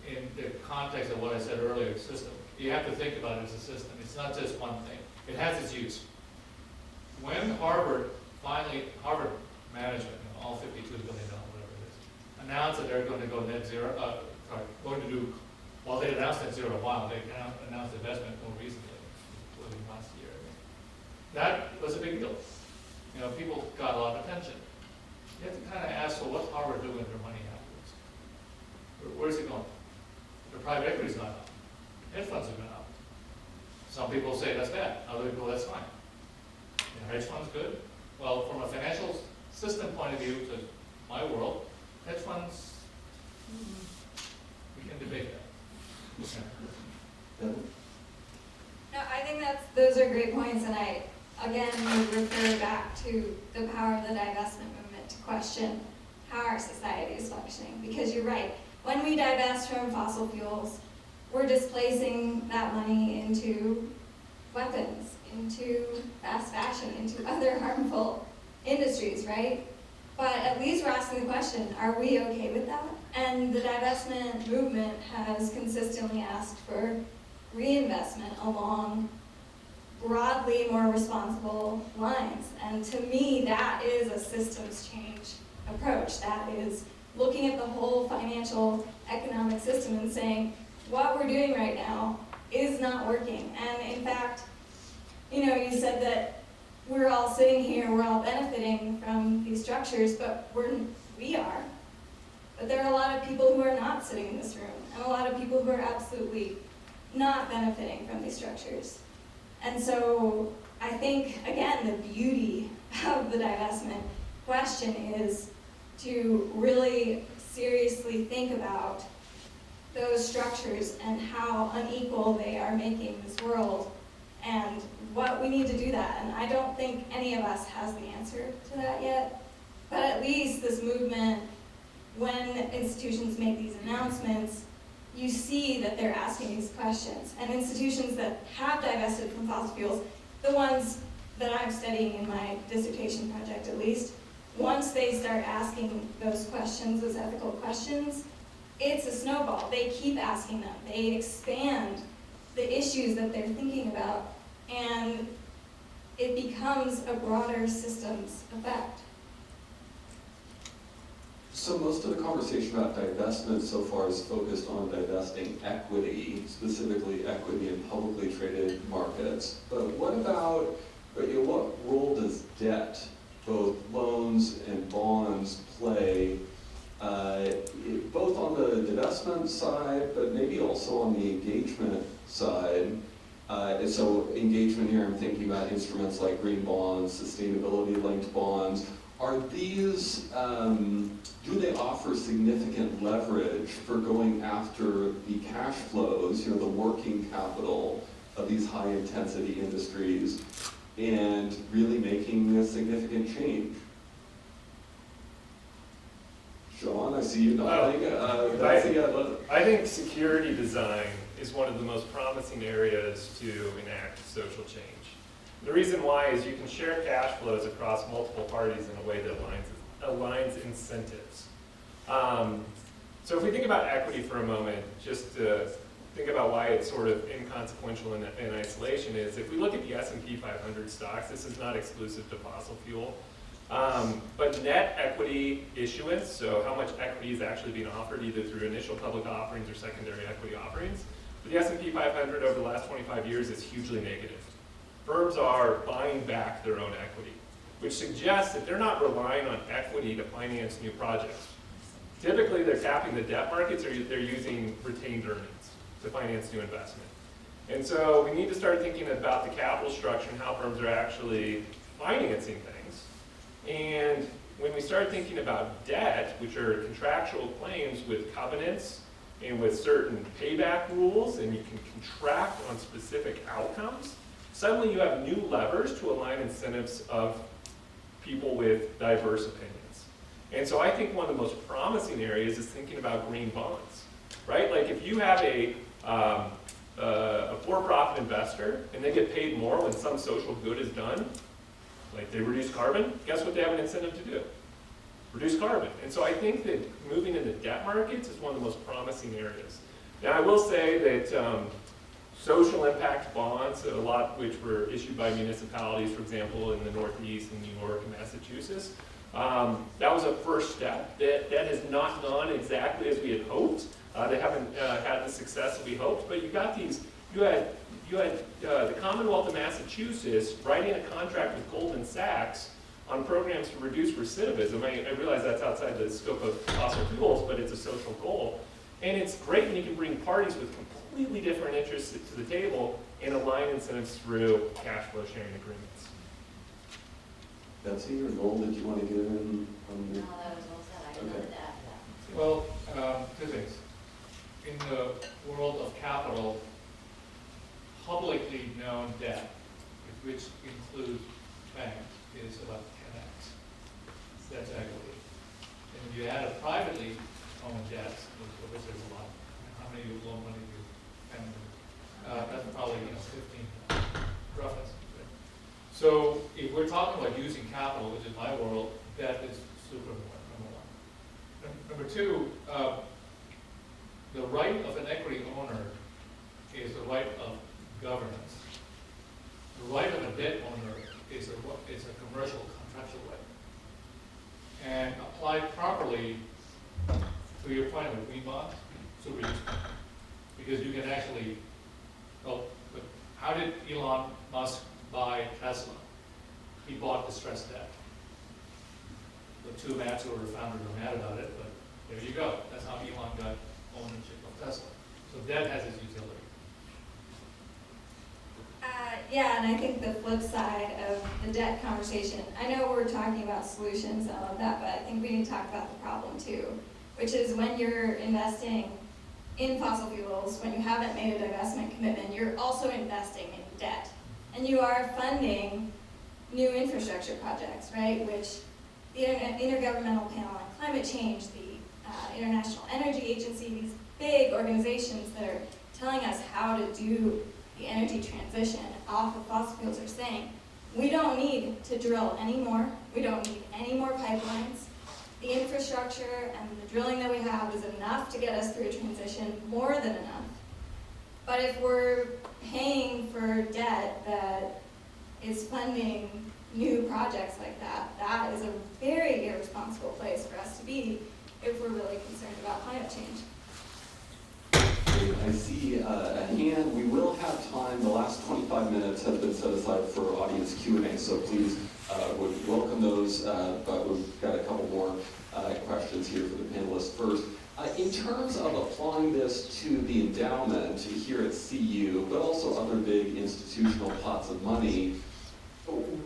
Speaker 8: in the context of what I said earlier, system. You have to think about it as a system. It's not just one thing. It has its use. When Harvard management, all $52 billion, whatever it is, announced that they're going to go net zero, they announced net zero a while, they announced investment more recently, including last year. That was a big deal. You know, people got a lot of attention. You have to kind of ask, well, what's Harvard doing with their money afterwards? Where's it going? The private equity's gone up. Hedge funds have gone up. Some people say that's bad. Other people, that's fine. Hedge funds good? Well, from a financial system point of view, to my world, hedge funds, we can debate that.
Speaker 5: No, I think those are great points, and I, again, would refer back to the power of the divestment movement to question how our society is functioning. Because you're right, when we divest from fossil fuels, we're displacing that money into weapons, into fast fashion, into other harmful industries, right? But at least we're asking the question, are we okay with that? And the divestment movement has consistently asked for reinvestment along broadly more responsible lines. And to me, that is a systems change approach. That is looking at the whole financial economic system and saying, what we're doing right now is not working. And in fact, you know, you said that we're all sitting here, we're all benefiting from these structures, but we are. But there are a lot of people who are not sitting in this room, and a lot of people who are absolutely not benefiting from these structures. And so I think, again, the beauty of the divestment question is to really seriously think about those structures and how unequal they are making this world and what we need to do that. And I don't think any of us has the answer to that yet, but at least this movement, when institutions make these announcements, you see that they're asking these questions. And institutions that have divested from fossil fuels, the ones that I'm studying in my dissertation project at least, once they start asking those questions, those ethical questions, it's a snowball. They keep asking them. They expand the issues that they're thinking about, and it becomes a broader systems effect.
Speaker 3: So most of the conversation about divestment so far is focused on divesting equity, specifically equity in publicly traded markets. But what about, what role does debt, both loans and bonds, play, both on the divestment side, but maybe also on the engagement side? So engagement here, I'm thinking about instruments like green bonds, sustainability-linked bonds. Are these, do they offer significant leverage for going after the cash flows, the working capital of these high-intensity industries and really making a significant change? Shaun, I see you nodding. Betsy,
Speaker 7: I think security design is one of the most promising areas to enact social change. The reason why is you can share cash flows across multiple parties in a way that aligns incentives. So if we think about equity for a moment, just to think about why it's sort of inconsequential in isolation, is if we look at the S&P 500 stocks, this is not exclusive to fossil fuel, But net equity issuance, so how much equity is actually being offered either through initial public offerings or secondary equity offerings, for the S&P 500 over the last 25 years is hugely negative. Firms are buying back their own equity, which suggests that they're not relying on equity to finance new projects. Typically, they're tapping the debt markets or they're using retained earnings to finance new investment. And so we need to start thinking about the capital structure and how firms are actually financing things. And when we start thinking about debt, which are contractual claims with covenants and with certain payback rules, and you can contract on specific outcomes, suddenly you have new levers to align incentives of people with diverse opinions. And so I think one of the most promising areas is thinking about green bonds, right? Like if you have a for-profit investor and they get paid more when some social good is done, like they reduce carbon, guess what they have an incentive to do? Reduce carbon. And so I think that moving into debt markets is one of the most promising areas. Now I will say that social impact bonds, a lot which were issued by municipalities, for example, in the Northeast, in New York and Massachusetts, that was a first step. That has not gone exactly as we had hoped. They haven't had the success that we hoped, but you had the Commonwealth of Massachusetts writing a contract with Goldman Sachs on programs to reduce recidivism. I realize that's outside the scope of fossil fuels, but it's a social goal. And it's great when you can bring parties with completely different interests to the table and align incentives through cash flow sharing agreements.
Speaker 3: Betsy or Noel, did you want to get in on
Speaker 6: No,
Speaker 3: your?
Speaker 6: that was well said. I didn't know
Speaker 3: Okay.
Speaker 6: that after that.
Speaker 8: Well, two things. In the world of capital, publicly known debt, which includes banks, is about 10x. That's equity. And if you add a privately owned debt, which is a lot, how many loan money do you spend? That's probably 15 roughly. So if we're talking about using capital, which is my world, debt is super important, number one. Number two, the right of an equity owner is the right of governance. The right of a debt owner is a commercial contractual right. And applied properly, to your point with green bonds, super useful. Because you can actually, well, but how did Elon Musk buy Tesla? He bought distressed debt. The two Matts who were founders are mad about it, but there you go. That's how Elon got ownership of Tesla. So debt has its utility.
Speaker 5: Yeah, and I think the flip side of the debt conversation, I know we're talking about solutions and all of that, but I think we need to talk about the problem too, which is when you're investing in fossil fuels, when you haven't made a divestment commitment, you're also investing in debt. And you are funding new infrastructure projects, right? Which the Intergovernmental Panel on Climate Change, the International Energy Agency, these big organizations that are telling us how to do the energy transition off of fossil fuels are saying, we don't need to drill anymore. We don't need any more pipelines. The infrastructure and the drilling that we have is enough to get us through a transition, more than enough. But if we're paying for debt that is funding new projects like that, that is a very irresponsible place for us to be if we're really concerned about climate change.
Speaker 3: I see a hand. We will have time. The last 25 minutes have been set aside for audience Q&A, so please would welcome those, but we've got a couple more questions here for the panelists. First, in terms of applying this to the endowment here at CU, but also other big institutional pots of money,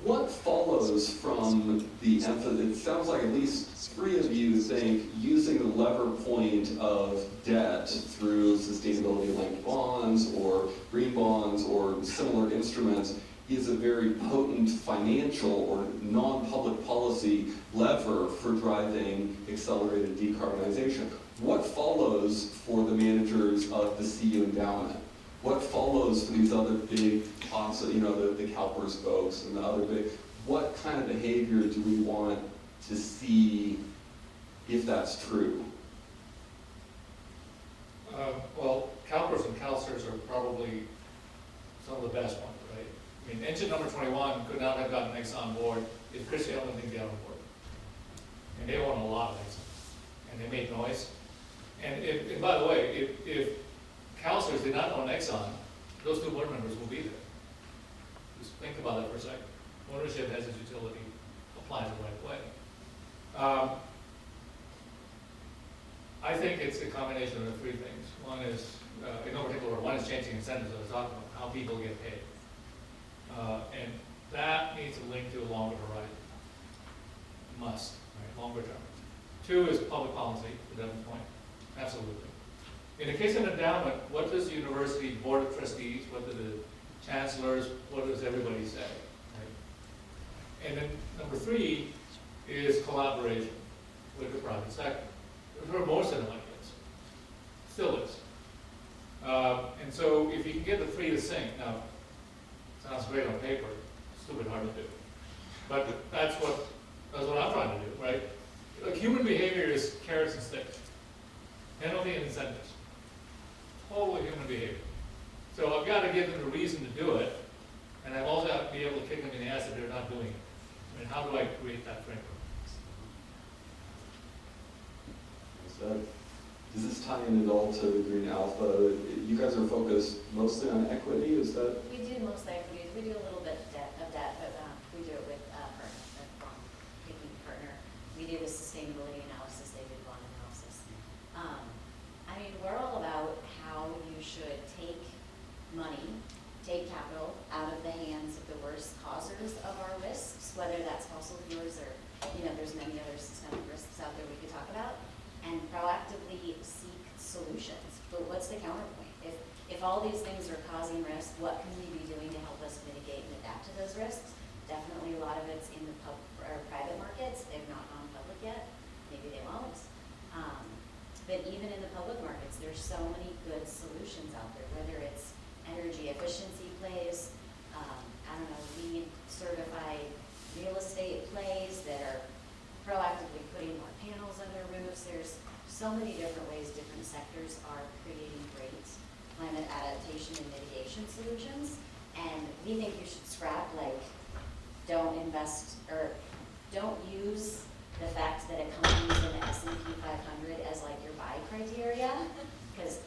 Speaker 3: what follows from the emphasis? It sounds like at least three of you think using the lever point of debt through sustainability-linked bonds or green bonds or similar instruments is a very potent financial or non-public policy lever for driving accelerated decarbonization. What follows for the managers of the CU endowment? What follows for these other big pots, the CalPERS folks and the other big, what kind of behavior do we want to see if that's true?
Speaker 8: Well, CalPERS and CalCERS are probably some of the best ones, right? I mean, engine number 21 could not have gotten Exxon on board if Chris Allen didn't get on board. and they own a lot of Exxon, and they make noise. And by the way, if councilors did not own Exxon, those two board members will be there. Just think about that for a second. Ownership has its utility, applies the right way. I think it's a combination of the three things. One is, in no particular order, one is changing incentives, as I was talking about, how people get paid. And that needs a link to a longer horizon. Must, right, longer term. Two is public policy, to Devon's point, absolutely. In the case of an endowment, what does the university board of trustees, what do the chancellors, what does everybody say? Right? And then number three is collaboration with the private sector. For most of the money is, still is. And so if you can get the three to sync, now, sounds great on paper, stupid hard to do. But that's what I'm trying to do, right? Like human behavior is carrots and sticks, penalty and incentives. Totally human behavior. So I've got to give them a reason to do it, and I've also got to be able to kick them in the ass if they're not doing it. I mean, how do I create that framework?
Speaker 3: Does this tie in at all to the Green Alpha? You guys are focused mostly on equity, is that?
Speaker 6: We do mostly equities. We do a little bit of debt, but we do it with picking partner. We do the sustainability analysis. They do bond analysis. I mean, we're all about how you should take money, take capital out of the hands of the worst causers of our risks, whether that's fossil fuels or, there's many other systemic risks out there we could talk about, and proactively seek solutions. But what's the counterpoint? If all these things are causing risk, what can we be doing to help us mitigate and adapt to those risks? Definitely a lot of it's in the private markets. They've not gone public yet. Maybe they won't. But even in the public markets, there's so many good solutions out there, whether it's energy efficiency plays, LEED certified real estate plays that are proactively putting more panels on their roofs. There's so many different ways different sectors are creating great climate adaptation and mitigation solutions. And we think you should scrap, don't invest or don't use the fact that a company is in the S&P 500 as your buy criteria, because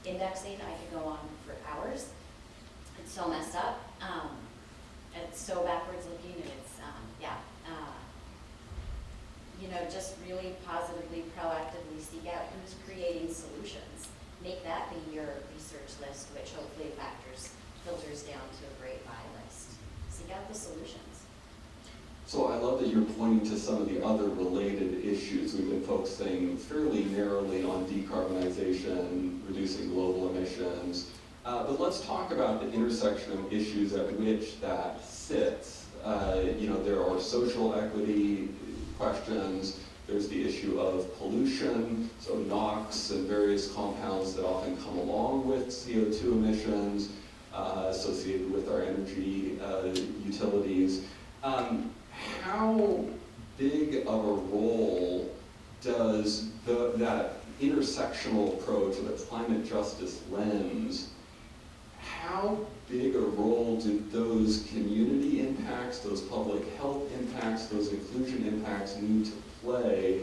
Speaker 6: indexing, I could go on for hours. It's so messed up. It's so backwards looking, and it's, just really positively, proactively seek out who's creating solutions. Make that be your research list, which hopefully filters down to a great buy list. Seek out the solutions.
Speaker 3: So I love that you're pointing to some of the other related issues. We've been focusing fairly narrowly on decarbonization, reducing global emissions, but let's talk about the intersection of issues at which that sits. There are social equity questions, there's the issue of pollution, so NOx and various compounds that often come along with CO2 emissions associated with our energy utilities. How big of a role does that intersectional approach or the climate justice lens, how big a role do those community impacts, those public health impacts, those inclusion impacts need to play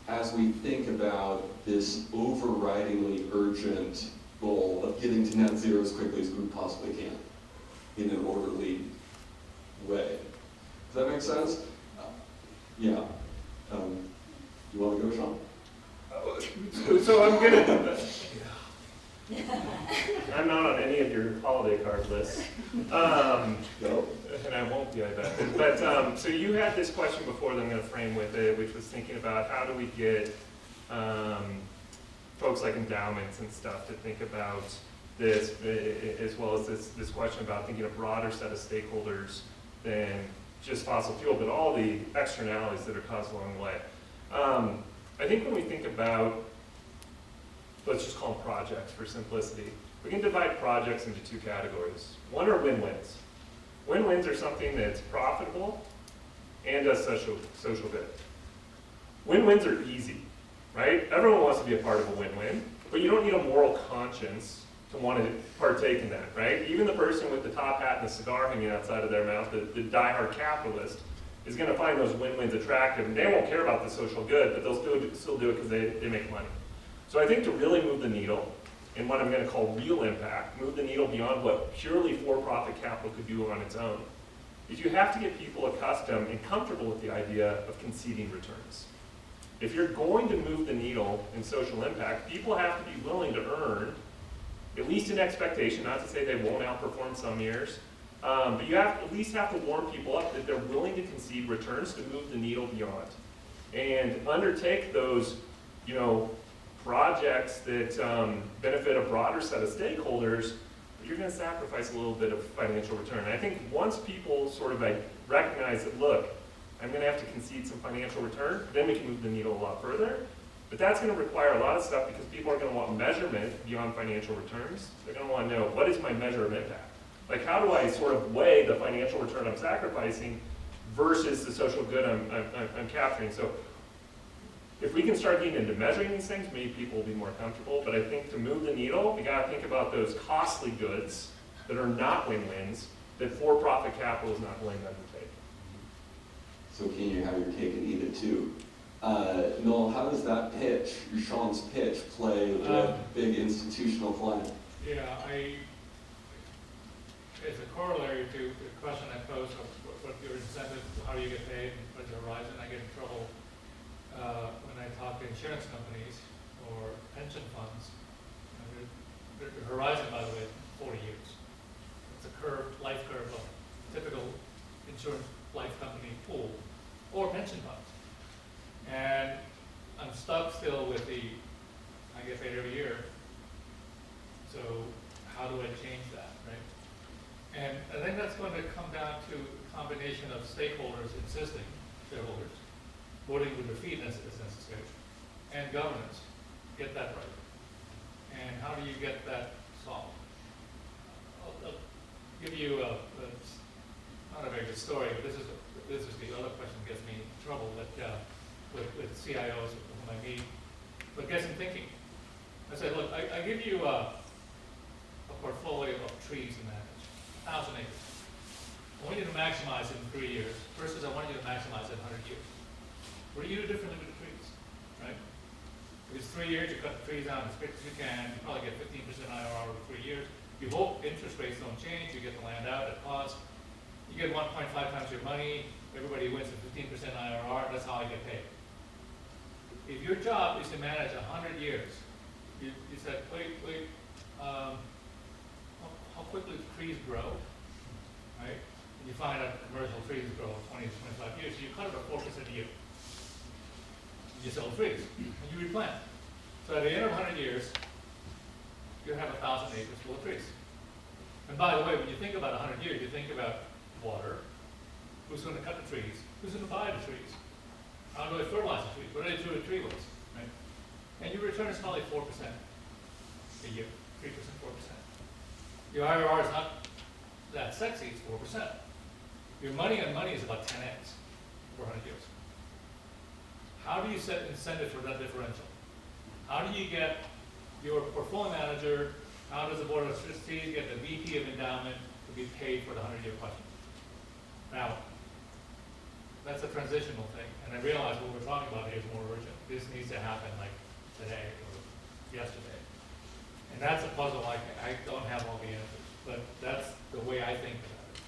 Speaker 3: as we think about this overridingly urgent goal of getting to net zero as quickly as we possibly can in an orderly way? Does that make sense? Yeah. You want to go, Shaun?
Speaker 7: So I'm gonna. I'm not on any of your holiday card lists,
Speaker 3: No.
Speaker 7: and I won't be, I bet. But so you had this question before that I'm going to frame with it, which was thinking about how do we get folks like endowments and stuff to think about this, as well as this question about thinking a broader set of stakeholders than just fossil fuel, but all the externalities that are caused along the way. I think when we think about, let's just call them projects for simplicity, we can divide projects into two categories. One are win-wins. Win-wins are something that's profitable and does social good. Win-wins are easy, right? Everyone wants to be a part of a win-win, but you don't need a moral conscience to want to partake in that, right? Even the person with the top hat and the cigar hanging outside of their mouth, the diehard capitalist, is gonna find those win-wins attractive, and they won't care about the social good, but they'll still do it because they make money. So I think to really move the needle, in what I'm gonna call real impact, move the needle beyond what purely for-profit capital could do on its own, is you have to get people accustomed and comfortable with the idea of conceding returns. If you're going to move the needle in social impact, people have to be willing to earn at least an expectation, not to say they won't outperform some years, but you have at least have to warm people up that they're willing to concede returns to move the needle beyond. And undertake those, projects that benefit a broader set of stakeholders, but you're gonna sacrifice a little bit of financial return. And I think once people sort of recognize that, look, I'm gonna have to concede some financial return, then we can move the needle a lot further. But that's gonna require a lot of stuff because people are gonna want measurement beyond financial returns. They're gonna wanna know, what is my measure of impact? Like, how do I sort of weigh the financial return I'm sacrificing versus the social good I'm capturing? So if we can start getting into measuring these things, maybe people will be more comfortable. But I think to move the needle, we gotta think about those costly goods that are not win-wins, that for-profit capital is not willing to undertake.
Speaker 3: So can you have your cake and eat it too? Noel, how does that pitch, Shaun's pitch, play with big institutional clients?
Speaker 8: Yeah, as a corollary to the question I posed of what your incentive, how do you get paid, and what's your horizon, I get in trouble when I talk to insurance companies or pension funds. The horizon, by the way, is 40 years. It's a life curve of typical insurance life company pool or pension funds. And I'm stuck still with I get paid every year. So how do I change that, right? And I think that's going to come down to a combination of stakeholders insisting, shareholders, voting with their feet as necessary, and governance. Get that right. And how do you get that solved? I'll give you not a very good story, but this is the other question that gets me in trouble with CIOs whom I meet, but gets them thinking. I say, look, I give you a portfolio of trees to manage, 1,000 acres. I want you to maximize it in 3 years versus I want you to maximize it in 100 years. What do you do differently with the trees, right? If it's 3 years, you cut the trees down as quick as you can, you probably get 15% IRR over 3 years. You hope interest rates don't change, you get the land out at cost. You get 1.5 times your money, everybody wins at 15% IRR, that's how I get paid. If your job is to manage 100 years, you said, how quickly trees grow, right? And you find out commercial trees grow 20 to 25 years, so you cut it at 4% a year. You sell trees, and you replant. So at the end of 100 years, you have 1,000 acres full of trees. And by the way, when you think about 100 years, you think about water, who's going to cut the trees, who's going to buy the trees, how do I fertilize the trees, what do I do with tree waste, right? And your return is probably 4% a year, 3%, 4%. Your IRR is not that sexy, it's 4%. Your money on money is about 10x for 100 years. How do you set incentive for that differential? How do you get your portfolio manager, how does the board of trustees get the VP of endowment to be paid for the 100-year question? Now, that's a transitional thing, and I realize what we're talking about here is more urgent. This needs to happen like today or yesterday. And that's a puzzle I don't have all the answers, but that's the way I think about it.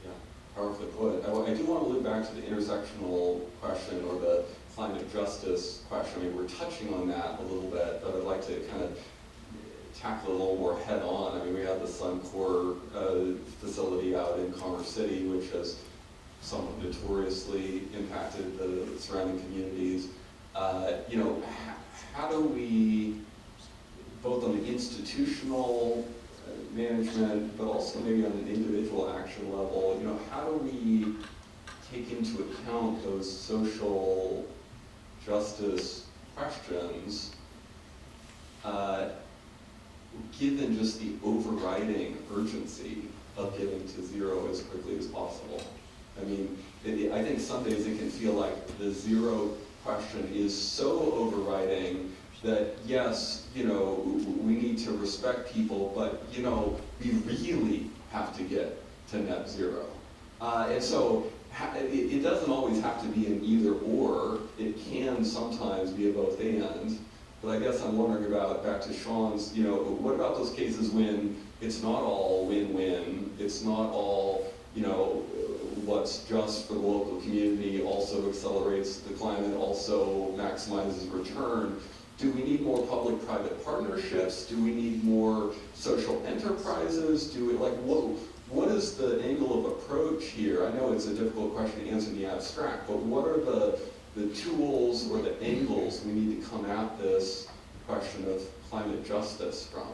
Speaker 3: Yeah, powerfully put. I do want to loop back to the intersectional question or the climate justice question. I mean, we're touching on that a little bit, but I'd like to kind of tackle it a little more head on. I mean, we have the Suncor facility out in Commerce City, which has somewhat notoriously impacted the surrounding communities. How do we, both on the institutional management, but also maybe on an individual action level, how do we take into account those social justice questions, given just the overriding urgency of getting to zero as quickly as possible? I mean, I think some days it can feel like the zero question is so overriding that, yes, we need to respect people, but, we really have to get to net zero. And so it doesn't always have to be an either or. It can sometimes be a both and. But I guess I'm wondering about, back to Shaun's, what about those cases when it's not all win-win, it's not all, what's just for the local community also accelerates the climate, also maximizes return. Do we need more public-private partnerships? Do we need more social enterprises? What is the angle of approach here? I know it's a difficult question to answer in the abstract, but what are the tools or the angles we need to come at this question of climate justice from?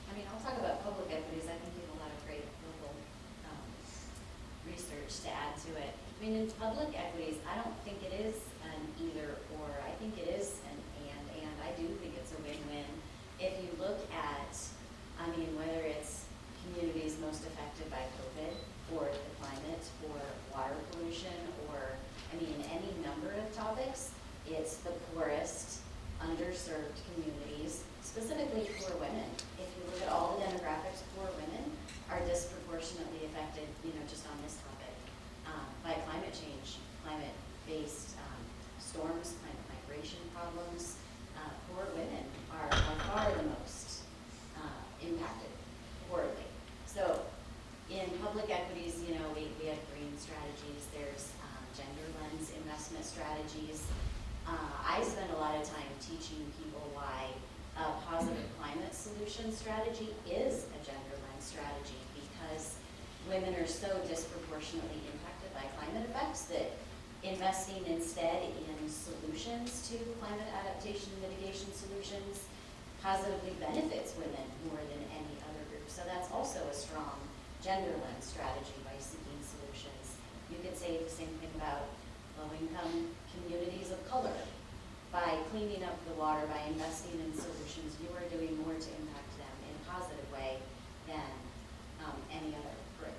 Speaker 6: I mean, I'll talk about public equities. I think you have a lot of great local research to add to it. I mean, in public equities, I don't think it is an either or. I think it is an and I do think it's a win-win. If you look at, whether it's communities most affected by COVID, or the climate, or water pollution, or, any number of topics, it's the poorest, underserved communities, specifically poor women. If you look at all the demographics, poor women are disproportionately affected, just on this topic, by climate change, climate-based storms, climate migration problems. Poor women are by far the most impacted poorly. So in public equities, we have green strategies, there's gender lens investment strategies. I spend a lot of time teaching people why a positive climate solution strategy is a gender lens strategy, because women are so disproportionately impacted by climate effects that investing instead in solutions to climate adaptation mitigation solutions positively benefits women more than any other group. So that's also a strong gender lens strategy by seeking solutions. You could say the same thing about low-income communities of color. By cleaning up the water, by investing in solutions, you are doing more to impact them in a positive way than any other group.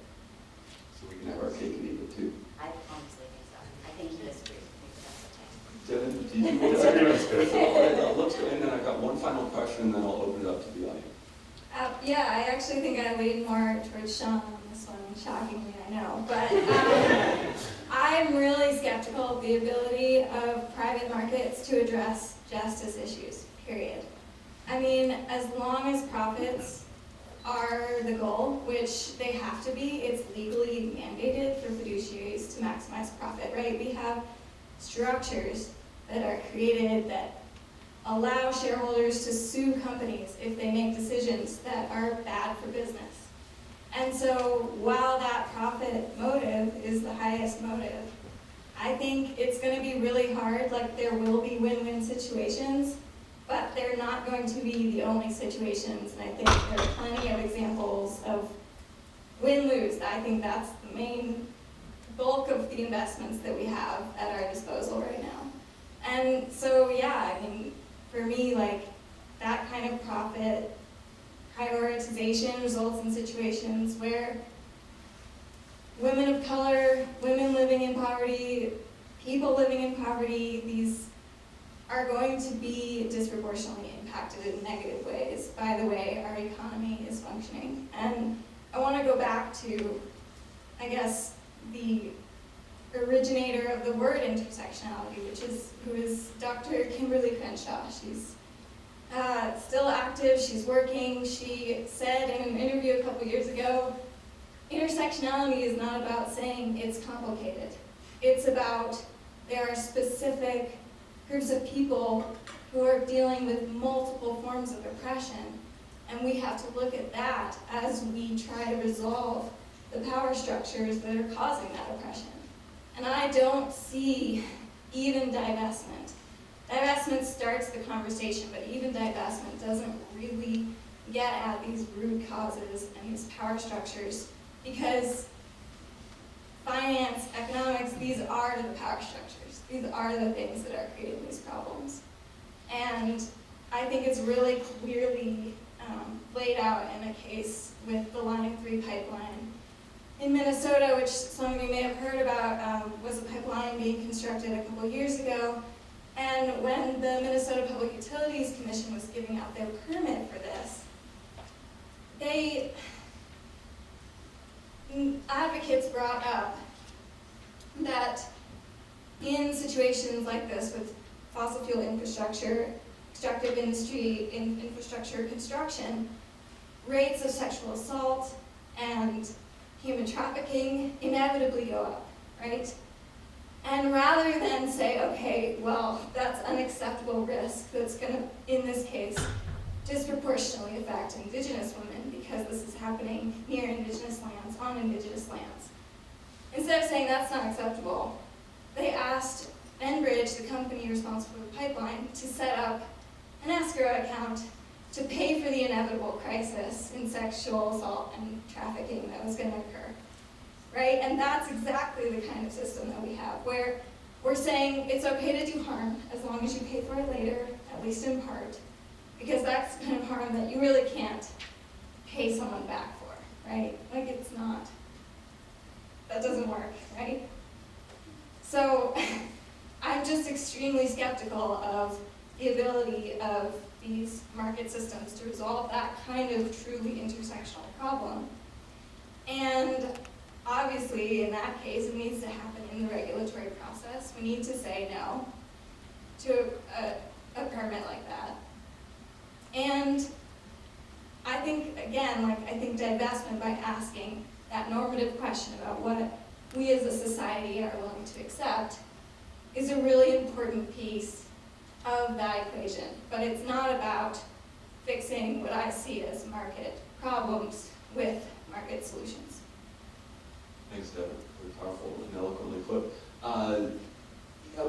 Speaker 3: So we can have our cake and eat it too.
Speaker 6: I honestly think so. I think you disagree with me, but that's okay.
Speaker 3: Devon, do you let's go, and then I've got one final question, and then I'll open it up to the audience.
Speaker 5: Yeah, I actually think I lean more towards Shaun on this one, shockingly, I know. But I'm really skeptical of the ability of private markets to address justice issues, period. As long as profits are the goal, which they have to be, it's legally mandated for fiduciaries to maximize profit, right? We have structures that are created that allow shareholders to sue companies if they make decisions that are bad for business. And so while that profit motive is the highest motive, I think it's going to be really hard. There will be win-win situations, but they're not going to be the only situations. And I think there are plenty of examples of win-lose. I think that's the main bulk of the investments that we have at our disposal right now. And so, yeah, for me, that kind of profit prioritization results in situations where women of color, women living in poverty, people living in poverty, these are going to be disproportionately impacted in negative ways by the way our economy is functioning. And I want to go back to, I guess, the originator of the word intersectionality, who is Dr. Kimberly Crenshaw. She's still active, she's working. She said in an interview a couple years ago, intersectionality is not about saying it's complicated. It's about there are specific groups of people who are dealing with multiple forms of oppression, and we have to look at that as we try to resolve the power structures that are causing that oppression. And I don't see even divestment. Divestment starts the conversation, but even divestment doesn't really get at these root causes and these power structures, because finance, economics, these are the power structures. These are the things that are creating these problems. And I think it's really clearly laid out in a case with the Line 3 pipeline in Minnesota, which some of you may have heard about, was a pipeline being constructed a couple years ago. And when the Minnesota Public Utilities Commission was giving out their permit for this, advocates brought up that in situations like this with fossil fuel infrastructure, extractive industry, infrastructure construction, rates of sexual assault and human trafficking inevitably go up, right? And rather than say, okay, well, that's unacceptable risk that's going to, in this case, disproportionately affect Indigenous women because this is happening near Indigenous lands, on Indigenous lands. Instead of saying that's not acceptable, they asked Burridge, the company responsible for the pipeline, to set up an escrow account to pay for the inevitable crisis in sexual assault and trafficking that was going to occur, right? And that's exactly the kind of system that we have, where we're saying it's okay to do harm as long as you pay for it later, at least in part, because that's the kind of harm that you really can't pay someone back for, right? Like it's not, that doesn't work, right? So I'm just extremely skeptical of the ability of these market systems to resolve that kind of truly intersectional problem. And obviously, in that case, it needs to happen in the regulatory process. We need to say no to a permit like that. And I think, again, I think divestment, by asking that normative question about what we as a society are willing to accept, is a really important piece of that equation. But it's not about fixing what I see as market problems with market solutions.
Speaker 3: Thanks, Devon. Very powerful and eloquently put.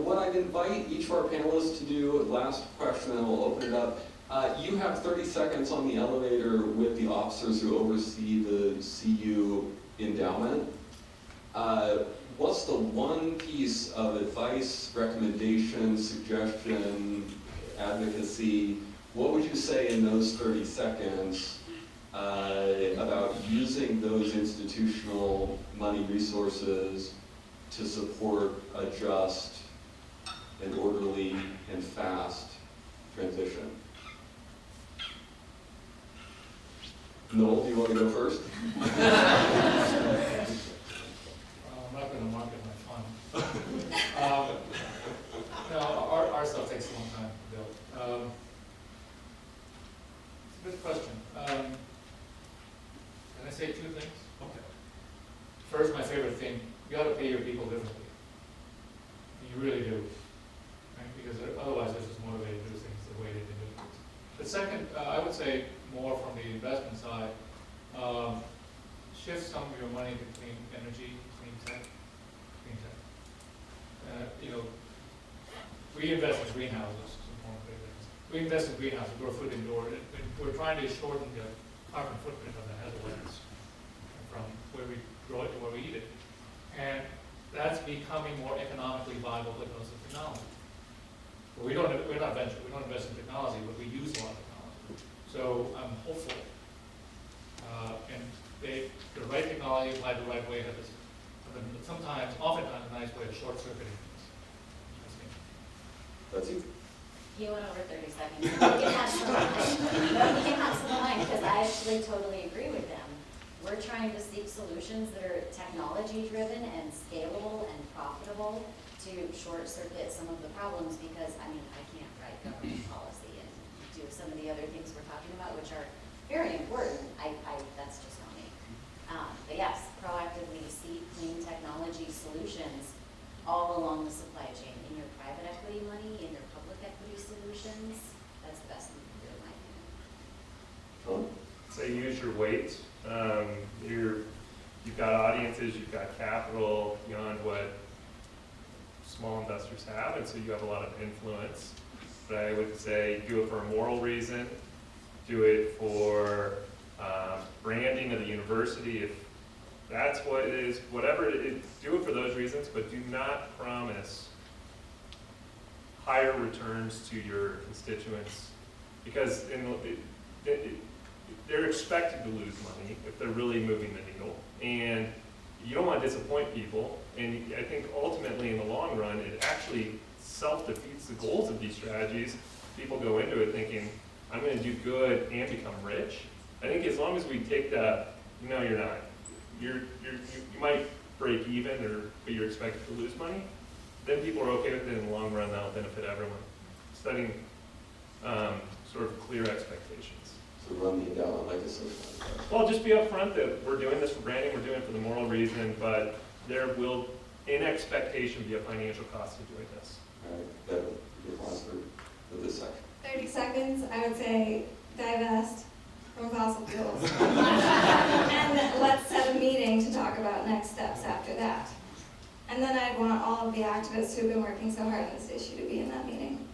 Speaker 3: What I'd invite each of our panelists to do, last question, and we'll open it up. You have 30 seconds on the elevator with the officers who oversee the CU endowment. What's the one piece of advice, recommendation, suggestion, advocacy, what would you say in those 30 seconds about using those institutional money resources to support a just and orderly and fast transition? Noel, do you want to go first?
Speaker 8: I'm not going to market my fund. No, our stuff takes a long time to build. It's a good question. Can I say two things?
Speaker 2: Okay.
Speaker 8: First, my favorite thing, you got to pay your people differently. You really do. Right? Because otherwise they're just motivated to do things the way they've been doing things. But second, I would say more from the investment side, shift some of your money to clean energy, clean tech. We invest in greenhouses. We invest in greenhouses, grow food indoors. We're trying to shorten the carbon footprint of the hazardous from where we grow it to where we eat it. And that's becoming more economically viable because of technology. But we're not venture, we don't invest in technology, but we use a lot of technology. So I'm hopeful. And the right technology applied the right way has oftentimes a nice way of short-circuiting things.
Speaker 3: Betsy?
Speaker 6: You went over 30 seconds. You can have some line. You can have some line, because I actually totally agree with them. We're trying to seek solutions that are technology-driven and scalable and profitable to short-circuit some of the problems, because, I can't write government policy and do some of the other things we're talking about, which are very important. That's just not me. But yes, proactively seek clean technology solutions all along the supply chain, in your private equity money, in your public equity solutions. That's the best thing you can do, in my opinion.
Speaker 3: Shaun?
Speaker 7: Say use your weight. You've got audiences, you've got capital beyond what small investors have, and so you have a lot of influence. But I would say do it for a moral reason, do it for branding of the university, if that's what it is, whatever it is, do it for those reasons, but do not promise higher returns to your constituents, because they're expected to lose money if they're really moving the needle, and you don't want to disappoint people. And I think ultimately in the long run, it actually self-defeats the goals of these strategies. People go into it thinking, I'm going to do good and become rich. I think as long as we take that, no, you're not. you might break even, but you're expected to lose money, then people are okay with it in the long run. That'll benefit everyone. Setting sort of clear expectations.
Speaker 3: So run the endowment like a social enterprise.
Speaker 7: Well, just be upfront that we're doing this for branding, we're doing it for the moral reason, but there will, in expectation, be a financial cost to doing this.
Speaker 3: All right, Devon, your response for this section.
Speaker 5: 30 seconds, I would say divest from fossil fuels. And let's set a meeting to talk about next steps after that. And then I'd want all of the activists who've been working so hard on this issue to be in that meeting.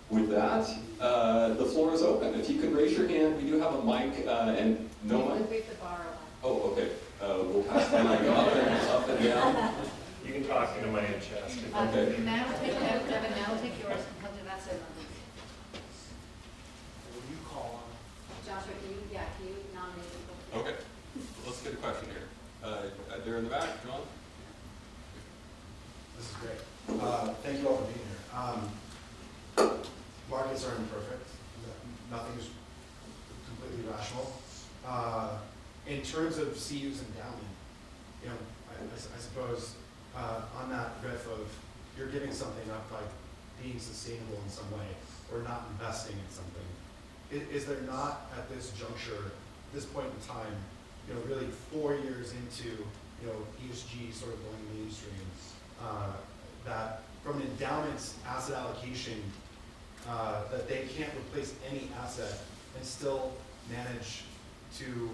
Speaker 3: With that, the floor is open. If you could raise your hand, we do have a mic and no mic.
Speaker 6: We have to borrow one.
Speaker 3: Oh, okay. We'll pass the mic up and down.
Speaker 7: You can talk into my chest.
Speaker 3: Okay.
Speaker 1: Now take, Devon, now take yours and he'll do that so.
Speaker 8: You call on.
Speaker 6: Joshua, can you nominate people?
Speaker 3: Okay. Let's get a question here. There in the back, John?
Speaker 9: This is great. Thank you all for being here. Markets are imperfect. Nothing is completely rational. In terms of CU's endowment, I suppose on that riff of you're giving something up by being sustainable in some way or not investing in something. Is there not at this juncture, this point in time, really 4 years into ESG sort of going mainstream, that from an endowment's asset allocation, that they can't replace any asset and still manage to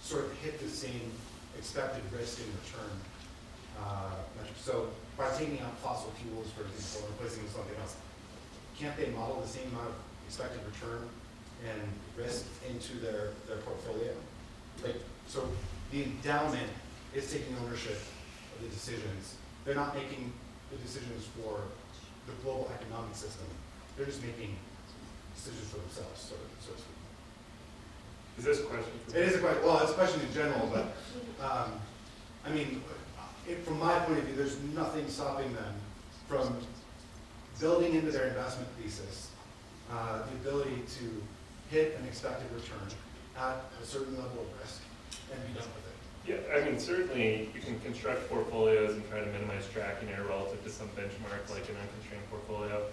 Speaker 9: sort of hit the same expected risk in return metric. So by taking out fossil fuels, for example, and replacing with something else, can't they model the same amount of expected return and risk into their portfolio? So the endowment is taking ownership of the decisions. They're not making the decisions for the global economic system. They're just making decisions for themselves, so to speak.
Speaker 7: Is this a question?
Speaker 9: It is a question. Well, it's a question in general, but from my point of view, there's nothing stopping them from building into their investment thesis the ability to hit an expected return at a certain level of risk and be done with it.
Speaker 7: Yeah, certainly you can construct portfolios and try to minimize tracking error relative to some benchmark like an unconstrained portfolio.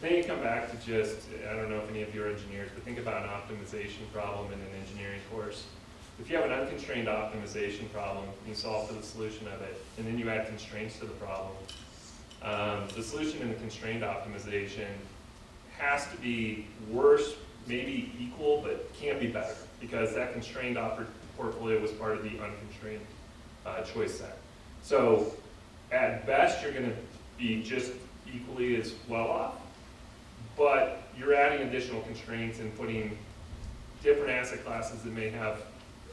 Speaker 7: Then you come back to just, I don't know if any of you are engineers, but think about an optimization problem in an engineering course. If you have an unconstrained optimization problem, you solve for the solution of it, and then you add constraints to the problem. The solution in the constrained optimization has to be worse, maybe equal, but can't be better, because that constrained portfolio was part of the unconstrained choice set. So at best, you're going to be just equally as well off, but you're adding additional constraints and putting different asset classes that may have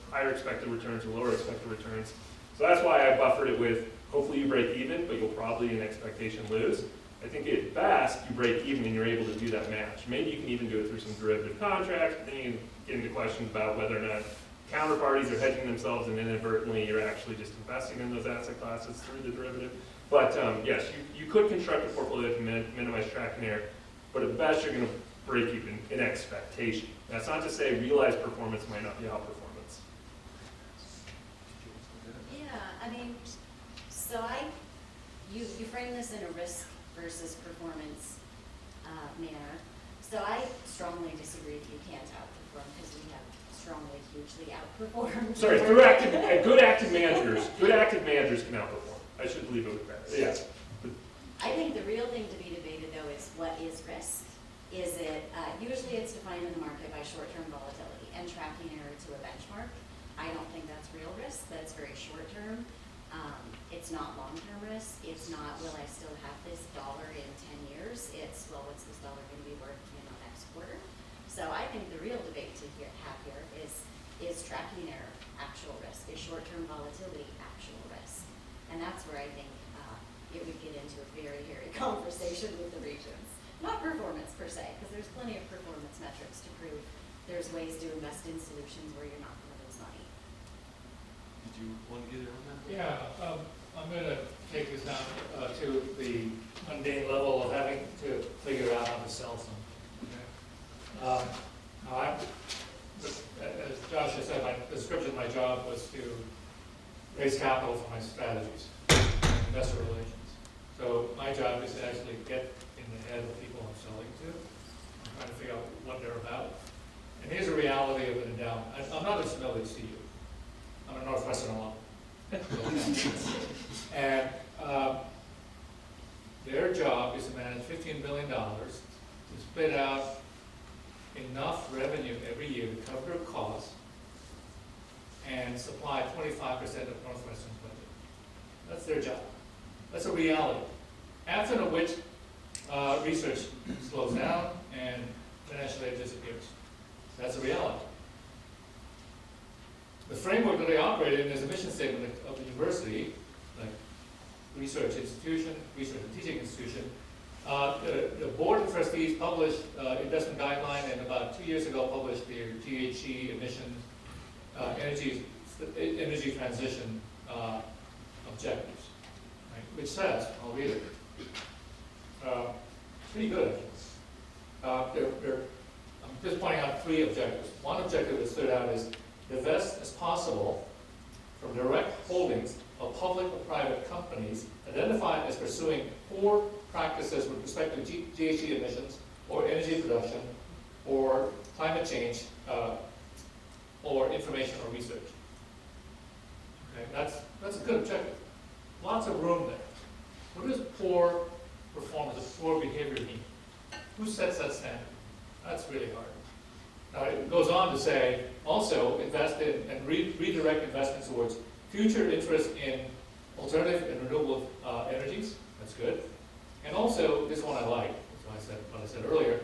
Speaker 7: higher expected returns or lower expected returns. So that's why I buffered it with, hopefully you break even, but you'll probably in expectation lose. I think at best, you break even and you're able to do that match. Maybe you can even do it through some derivative contracts, but then you can get into questions about whether or not counterparties are hedging themselves and inadvertently you're actually just investing in those asset classes through the derivative. But yes, you could construct a portfolio to minimize tracking error, but at best you're going to break even in expectation. That's not to say realized performance might not be outperformance.
Speaker 6: Yeah, so you frame this in a risk versus performance manner. So I strongly disagree if you can't outperform, because we have strongly, hugely outperformed.
Speaker 7: Sorry, good active managers can outperform. I should leave it with that. Yes.
Speaker 6: I think the real thing to be debated, though, is what is risk? Is it, usually it's defined in the market by short-term volatility and tracking error to a benchmark. I don't think that's real risk. That's very short-term. It's not long-term risk. It's not, will I still have this dollar in 10 years? It's, well, what's this dollar going to be worth, next quarter? So I think the real debate to have here is tracking error actual risk? Is short-term volatility actual risk? And that's where I think it would get into a very hairy conversation with the regions. Not performance per se, because there's plenty of performance metrics to prove there's ways to invest in solutions where you're not going to lose money.
Speaker 3: Did you want to get in on that?
Speaker 8: Yeah, I'm going to take this down to the mundane level of having to figure out how to sell something. Okay? Now, as Josh has said, the description of my job was to raise capital for my strategies, investor relations. So my job is to actually get in the head of people I'm selling to. I'm trying to figure out what they're about. And here's the reality of an endowment. I'm not as familiar to you. I'm a Northwestern alum. And their job is to manage $15 billion to spit out enough revenue every year to cover their costs and supply 25% of Northwestern's budget. That's their job. That's a reality. After which, research slows down and financial aid disappears. That's a reality. The framework that they operate in is a mission statement of the university, like research institution, research and teaching institution. The board of trustees published investment guideline, and about 2 years ago published their GHG emissions, energy transition objectives, right? Which says, I'll read it. Pretty good, actually. I'm just pointing out 3 objectives. One objective that stood out is divest as possible from direct holdings of public or private companies identified as pursuing poor practices with respect to GHG emissions or energy production or climate change or information or research. Okay, that's a good objective. Lots of room there. What does poor performance, poor behavior mean? Who sets that standard? That's really hard. It goes on to say, also invest in and redirect investments towards future interest in alternative and renewable energies. That's good. And also, this one I like, that's what I said earlier,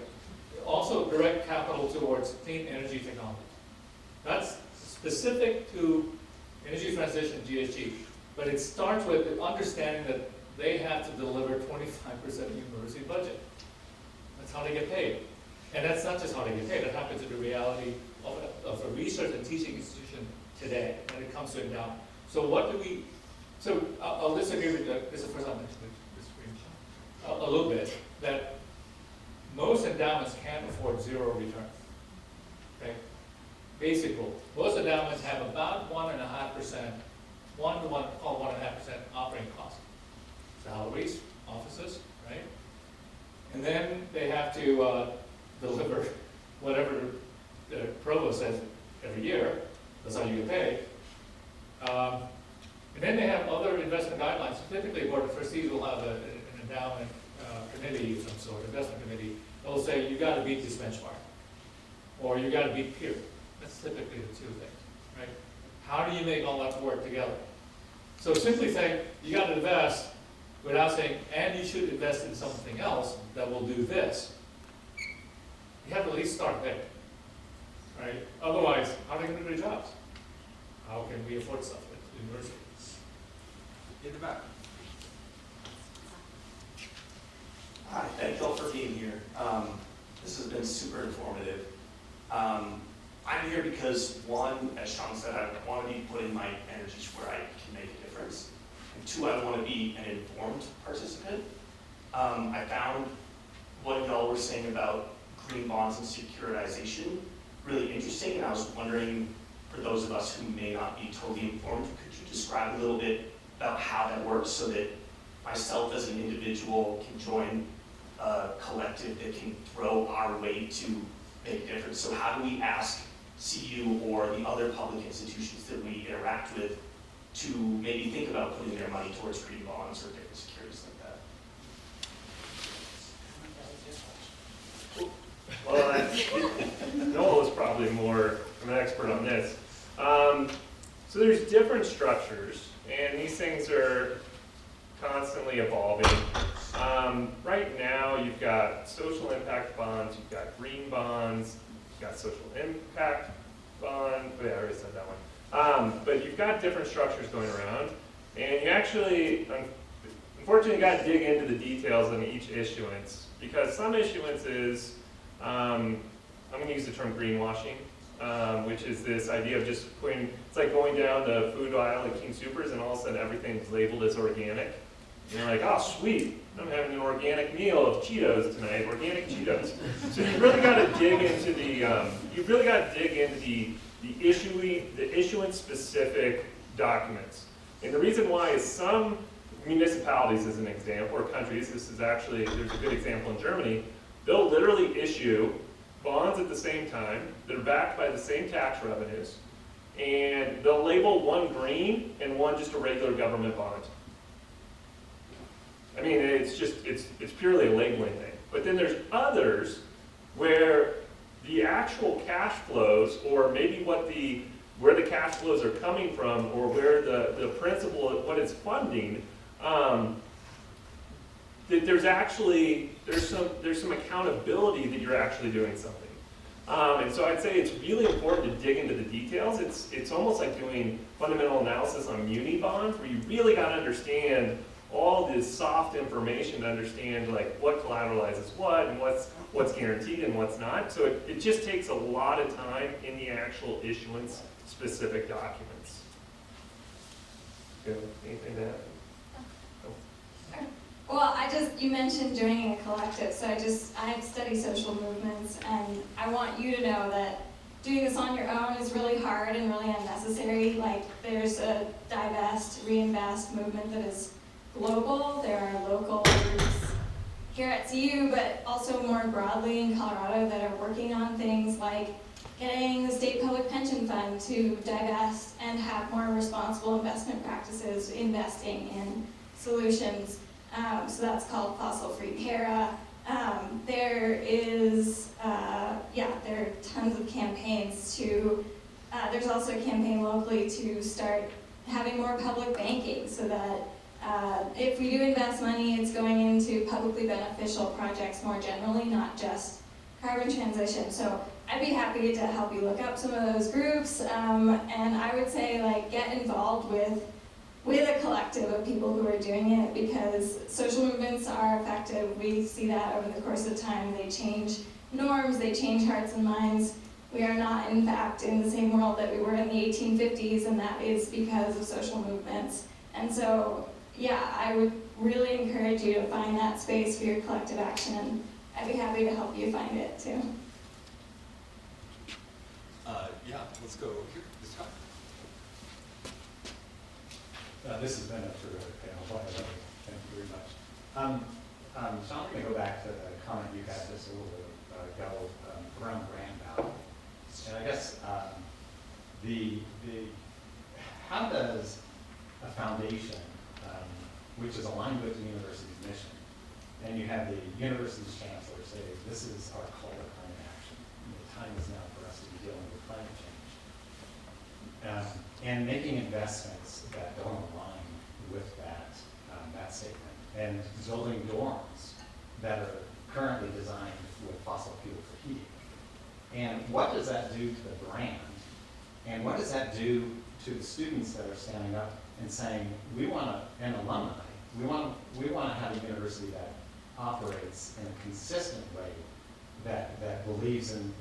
Speaker 8: also direct capital towards clean energy technology. That's specific to energy transition, GHG, but it starts with the understanding that they have to deliver 25% of university budget. That's how they get paid. And that's not just how they get paid, that happens in the reality of a research and teaching institution today when it comes to endowment. So what do we, so I'll disagree with this is the first time I mentioned this screenshot, a little bit, that most endowments can't afford 0 return. Okay? Basic rule. Most endowments have about 1.5%, 1.5% operating cost. Salaries, offices, right? And then they have to deliver whatever the provost says every year. That's how you get paid. And then they have other investment guidelines. Typically, the board of trustees will have an endowment committee of some sort, investment committee. They'll say you got to beat this benchmark, or you got to beat peer. That's typically the 2 things, right? How do you make all that work together? So simply saying you got to invest without saying, and you should invest in something else that will do this. You have to at least start there, right? Otherwise, how are they going to do their jobs? How can we afford stuff at the university?
Speaker 10: In the back.
Speaker 11: Hi, thank you all for being here. This has been super informative. I'm here because, one, as Shaun said, I want to be putting my energies where I can make a difference. And 2, I want to be an informed participant. I found what y'all were saying about green bonds and securitization really interesting, and I was wondering, for those of us who may not be totally informed, could you describe a little bit about how that works so that myself as an individual can join a collective that can throw our weight to make a difference? So how do we ask CU or the other public institutions that we interact with to maybe think about putting their money towards green bonds or different securities like that?
Speaker 7: Well, Noel is probably more of an expert on this. So there's different structures, and these things are constantly evolving. Right now, you've got social impact bonds, you've got green bonds, you've got social impact bond. Oh, yeah, I already said that one. But you've got different structures going around, and you actually, unfortunately, got to dig into the details on each issuance, because some issuances, I'm going to use the term greenwashing, which is this idea of just putting, it's like going down the food aisle at King Soopers and all of a sudden everything's labeled as organic. And you're like, oh sweet, I'm having an organic meal of Cheetos tonight, organic Cheetos. So you really got to dig into the, the issuance-specific documents. And the reason why is some municipalities, as an example, or countries, this is actually, there's a good example in Germany, they'll literally issue bonds at the same time, they're backed by the same tax revenues, and they'll label one green and one just a regular government bond. I mean, it's purely a labeling thing. But then there's others where the actual cash flows, or maybe where the cash flows are coming from, or where the principal, what it's funding, that there's some accountability that you're actually doing something. And so I'd say it's really important to dig into the details. It's almost like doing fundamental analysis on muni bonds, where you really got to understand all this soft information to understand like what collateralizes what and what's guaranteed and what's not. So it just takes a lot of time in the actual issuance specific documents. Anything to add?
Speaker 5: Well, you mentioned joining a collective, so I study social movements, and I want you to know that doing this on your own is really hard and really unnecessary. Like, there's a divest, reinvest movement that is global. There are local groups here at CU, but also more broadly in Colorado that are working on things like getting the state public pension fund to divest and have more responsible investment practices, investing in solutions. So that's called fossil-free Para. There are tons of campaigns there's also a campaign locally to start having more public banking so that if we do invest money, it's going into publicly beneficial projects more generally, not just carbon transition. So I'd be happy to help you look up some of those groups, and I would say get involved with a collective of people who are doing it, because social movements are effective. We see that over the course of time. They change norms, they change hearts and minds. We are not, in fact, in the same world that we were in the 1850s, and that is because of social movements. And so, yeah, I would really encourage you to find that space for your collective action, and I'd be happy to help you find it, too.
Speaker 10: Yeah, let's go here. This guy.
Speaker 12: This has been a terrific panel. Thank you very much. So I'm going to go back to the comment you had just a little bit ago around brand value. And I guess how does a foundation, which is aligned with the university's mission, and you have the university's chancellor say, this is our call to climate action. The time is now for us to be dealing with climate change. And making investments that don't align with that statement, and building dorms that are currently designed with fossil fuel for heating. And what does that do to the brand? And what does that do to the students that are standing up and saying, and alumni, we want to have a university that operates in a consistent way, that believes in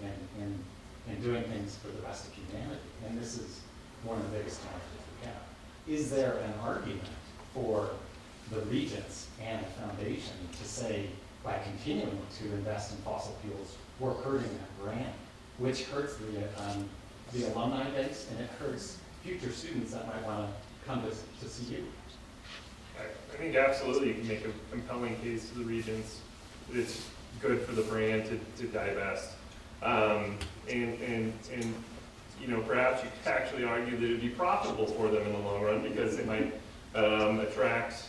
Speaker 12: doing things for the rest of humanity. And this is one of the biggest challenges we have. Is there an argument for the regents and the foundation to say, by continuing to invest in fossil fuels, we're hurting that brand, which hurts the alumni base, and it hurts future students that might want to come to CU?
Speaker 7: I think absolutely you can make a compelling case to the regents that it's good for the brand to divest. And perhaps you could actually argue that it would be profitable for them in the long run, because they might attract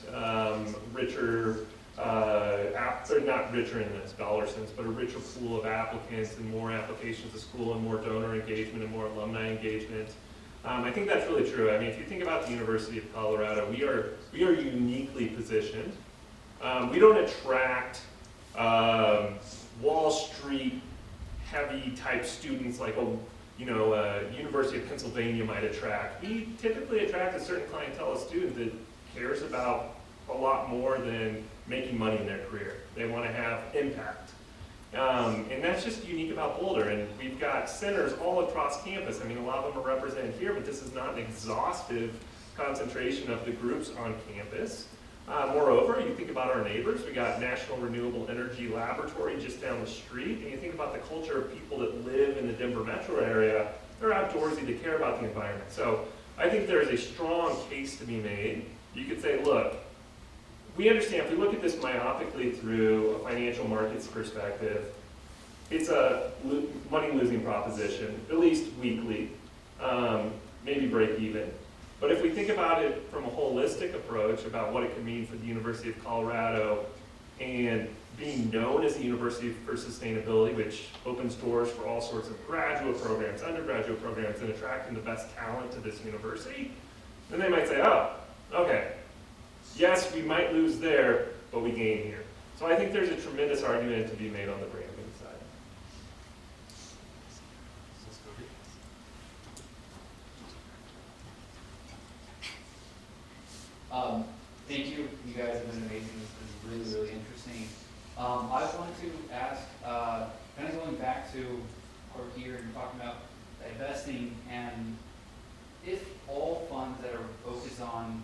Speaker 7: richer, or not richer in this dollar sense, but a richer pool of applicants and more applications to school and more donor engagement and more alumni engagement. I think that's really true. I mean, if you think about the University of Colorado, we are uniquely positioned. We don't attract Wall Street heavy type students like University of Pennsylvania might attract. We typically attract a certain clientele of student that cares about a lot more than making money in their career. They want to have impact. And that's just unique about Boulder. And we've got centers all across campus. I mean, a lot of them are represented here, but this is not an exhaustive concentration of the groups on campus. Moreover, you think about our neighbors. We got National Renewable Energy Laboratory just down the street. And you think about the culture of people that live in the Denver metro area. they're outdoorsy, they care about the environment. So I think there is a strong case to be made. You could say, look, we understand if we look at this myopically through a financial markets perspective, it's a money-losing proposition, at least weekly, maybe break even. But if we think about it from a holistic approach about what it could mean for the University of Colorado and being known as the University for Sustainability, which opens doors for all sorts of graduate programs, undergraduate programs, and attracting the best talent to this university, then they might say, oh, okay, yes, we might lose there, but we gain here. So I think there's a tremendous argument to be made on the branding side.
Speaker 10: Let's go here.
Speaker 13: Thank you. You guys have been amazing. This is really, really interesting. I wanted to ask, kind of going back to over here and talking about divesting, and if all funds that are focused on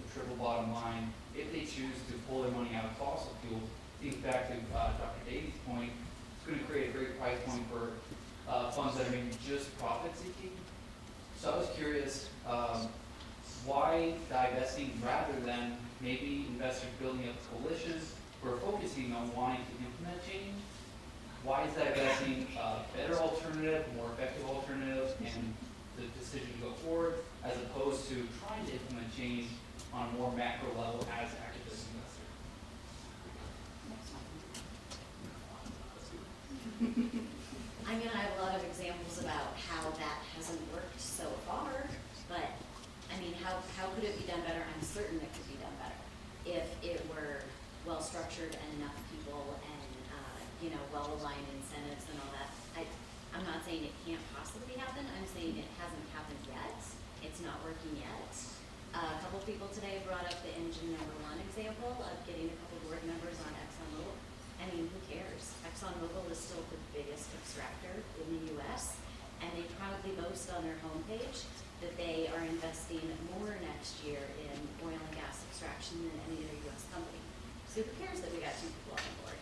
Speaker 13: the triple bottom line, if they choose to pull their money out of fossil fuels, think back to Dr. Davies' point, it's going to create a great price point for funds that are maybe just profit seeking. So I was curious, why divesting rather than maybe investors building up coalitions who are focusing on wanting to implement change? Why is divesting a better alternative, more effective alternative, and the decision to go forward, as opposed to trying to implement change on a more macro level as activist investor?
Speaker 6: I mean, I have a lot of examples about how that hasn't worked so far, but I mean, how could it be done better? I'm certain it could be done better if it were well-structured and enough people and, well-aligned incentives and all that. I'm not saying it can't possibly happen. I'm saying it hasn't happened yet. It's not working yet. A couple people today brought up the engine #1 example of getting a couple board members on ExxonMobil. I mean, who cares? ExxonMobil is still the biggest extractor in the U.S., and they proudly boast on their homepage that they are investing more next year in oil and gas extraction than any other U.S. company. So who cares that we got 2 people on board?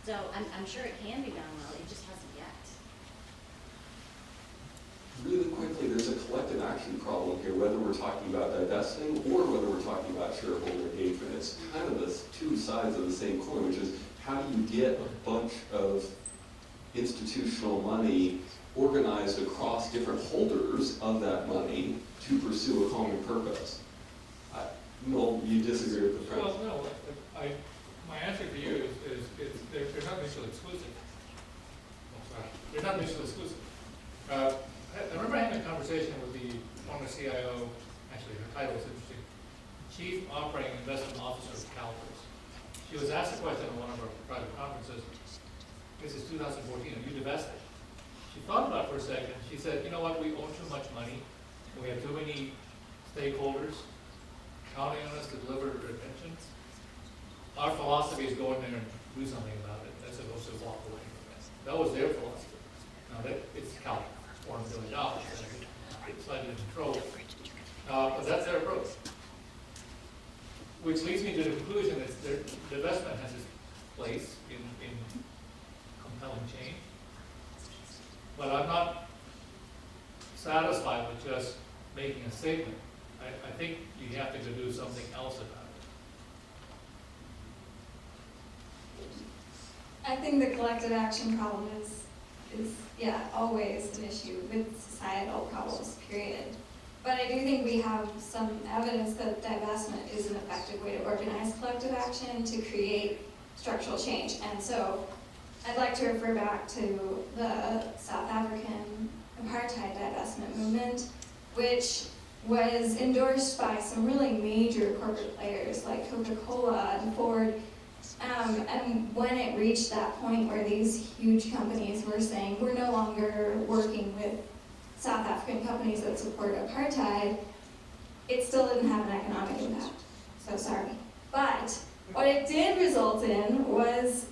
Speaker 6: So I'm sure it can be done well, it just hasn't yet.
Speaker 3: Really quickly, there's a collective action problem here, whether we're talking about divesting or whether we're talking about shareholder engagement. It's kind of the two sides of the same coin, which is how do you get a bunch of institutional money organized across different holders of that money to pursue a common purpose? Noel, you disagree with the premise?
Speaker 8: Well, no, my answer for you is they're not mutually exclusive. They're not mutually exclusive. I remember having a conversation with the former CIO, actually her title was interesting, Chief Operating Investment Officer of Calvers. She was asked a question at one of our private conferences. This is 2014, and you divested. She thought about it for a second. She said, you know what, we own too much money. We have too many stakeholders counting on us to deliver their pensions. Our philosophy is go in there and do something about it as opposed to walk away from it. That was their philosophy. Now, it's Calvin, $400 billion, it's slightly in control. But that's their approach. Which leads me to the conclusion that the divestment has its place in compelling change. But I'm not satisfied with just making a statement. I think you have to go do something else about it.
Speaker 5: I think the collective action problem is always an issue with societal problems, period. But I do think we have some evidence that divestment is an effective way to organize collective action to create structural change. And so I'd like to refer back to the South African apartheid divestment movement, which was endorsed by some really major corporate players like Coca-Cola and Ford. And when it reached that point where these huge companies were saying, we're no longer working with South African companies that support apartheid, it still didn't have an economic impact. So sorry. But what it did result in was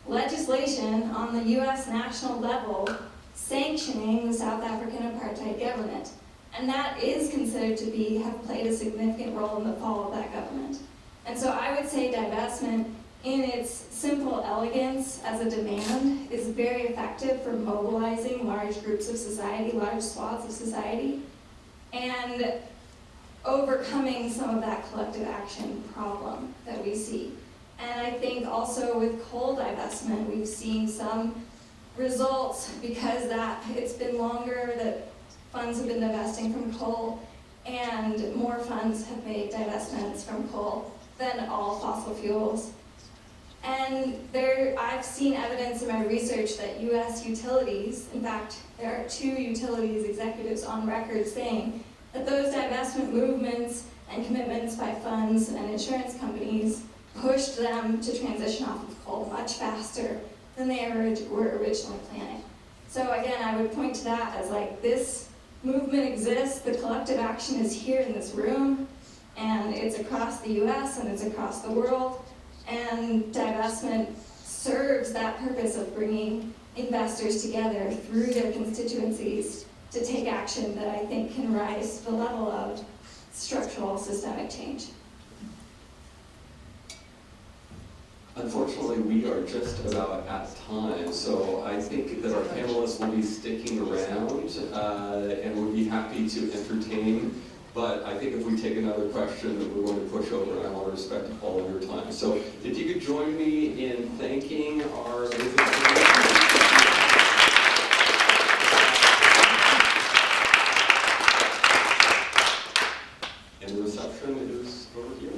Speaker 5: legislation on the U.S. national level sanctioning the South African apartheid government. And that is considered to have played a significant role in the fall of that government. And so I would say divestment in its simple elegance as a demand, is very effective for mobilizing large groups of society, large swaths of society, and overcoming some of that collective action problem that we see. And I think also with coal divestment, we've seen some results because that it's been longer that funds have been divesting from coal, and more funds have made divestments from coal than all fossil fuels. And I've seen evidence in my research that US utilities, in fact, there are 2 utilities executives on record saying that those divestment movements and commitments by funds and insurance companies pushed them to transition off of coal much faster than they were originally planning. So again, I would point to that as like, this movement exists, the collective action is here in this room, and it's across the US and it's across the world, and divestment serves that purpose of bringing investors together through their constituencies to take action that I think can rise to the level of structural systemic change.
Speaker 3: Unfortunately, we are just about at time, so I think that our panelists will be sticking around and would be happy to entertain. But I think if we take another question, that we're going to push over, and I want to respect all of your time. So if you could join me in thanking our amazing panelists. And the reception is over here.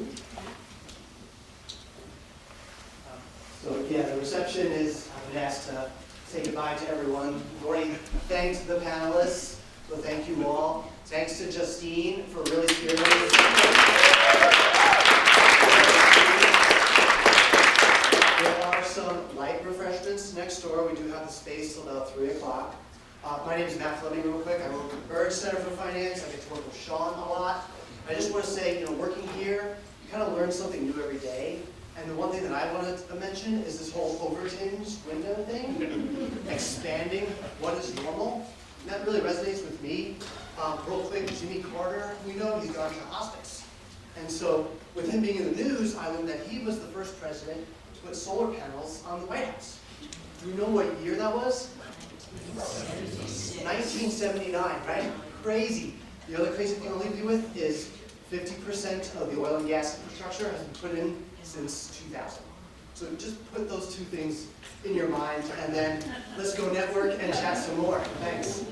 Speaker 14: So yeah, the reception is, I've been asked to say goodbye to everyone. We've already thanked the panelists, so thank you all. Thanks to Justine for really spearheading this. There are some light refreshments next door. We do have the space till about 3 o'clock. My name is Matt Fleming, real quick. I work at the Burridge Center for Finance. I get to work with Shaun a lot. I just want to say, working here, you kind of learn something new every day. And the one thing that I wanted to mention is this whole Overton's window thing, expanding what is normal. And that really resonates with me. Real quick, Jimmy Carter, we know he's gone to hospice. And so with him being in the news, I learned that he was the first president to put solar panels on the White House. Do you know what year that was? 1979, right? Crazy. The other crazy thing I'll leave you with is 50% of the oil and gas infrastructure has been put in since 2000. So just put those 2 things in your mind, and then let's go network and chat some more. Thanks.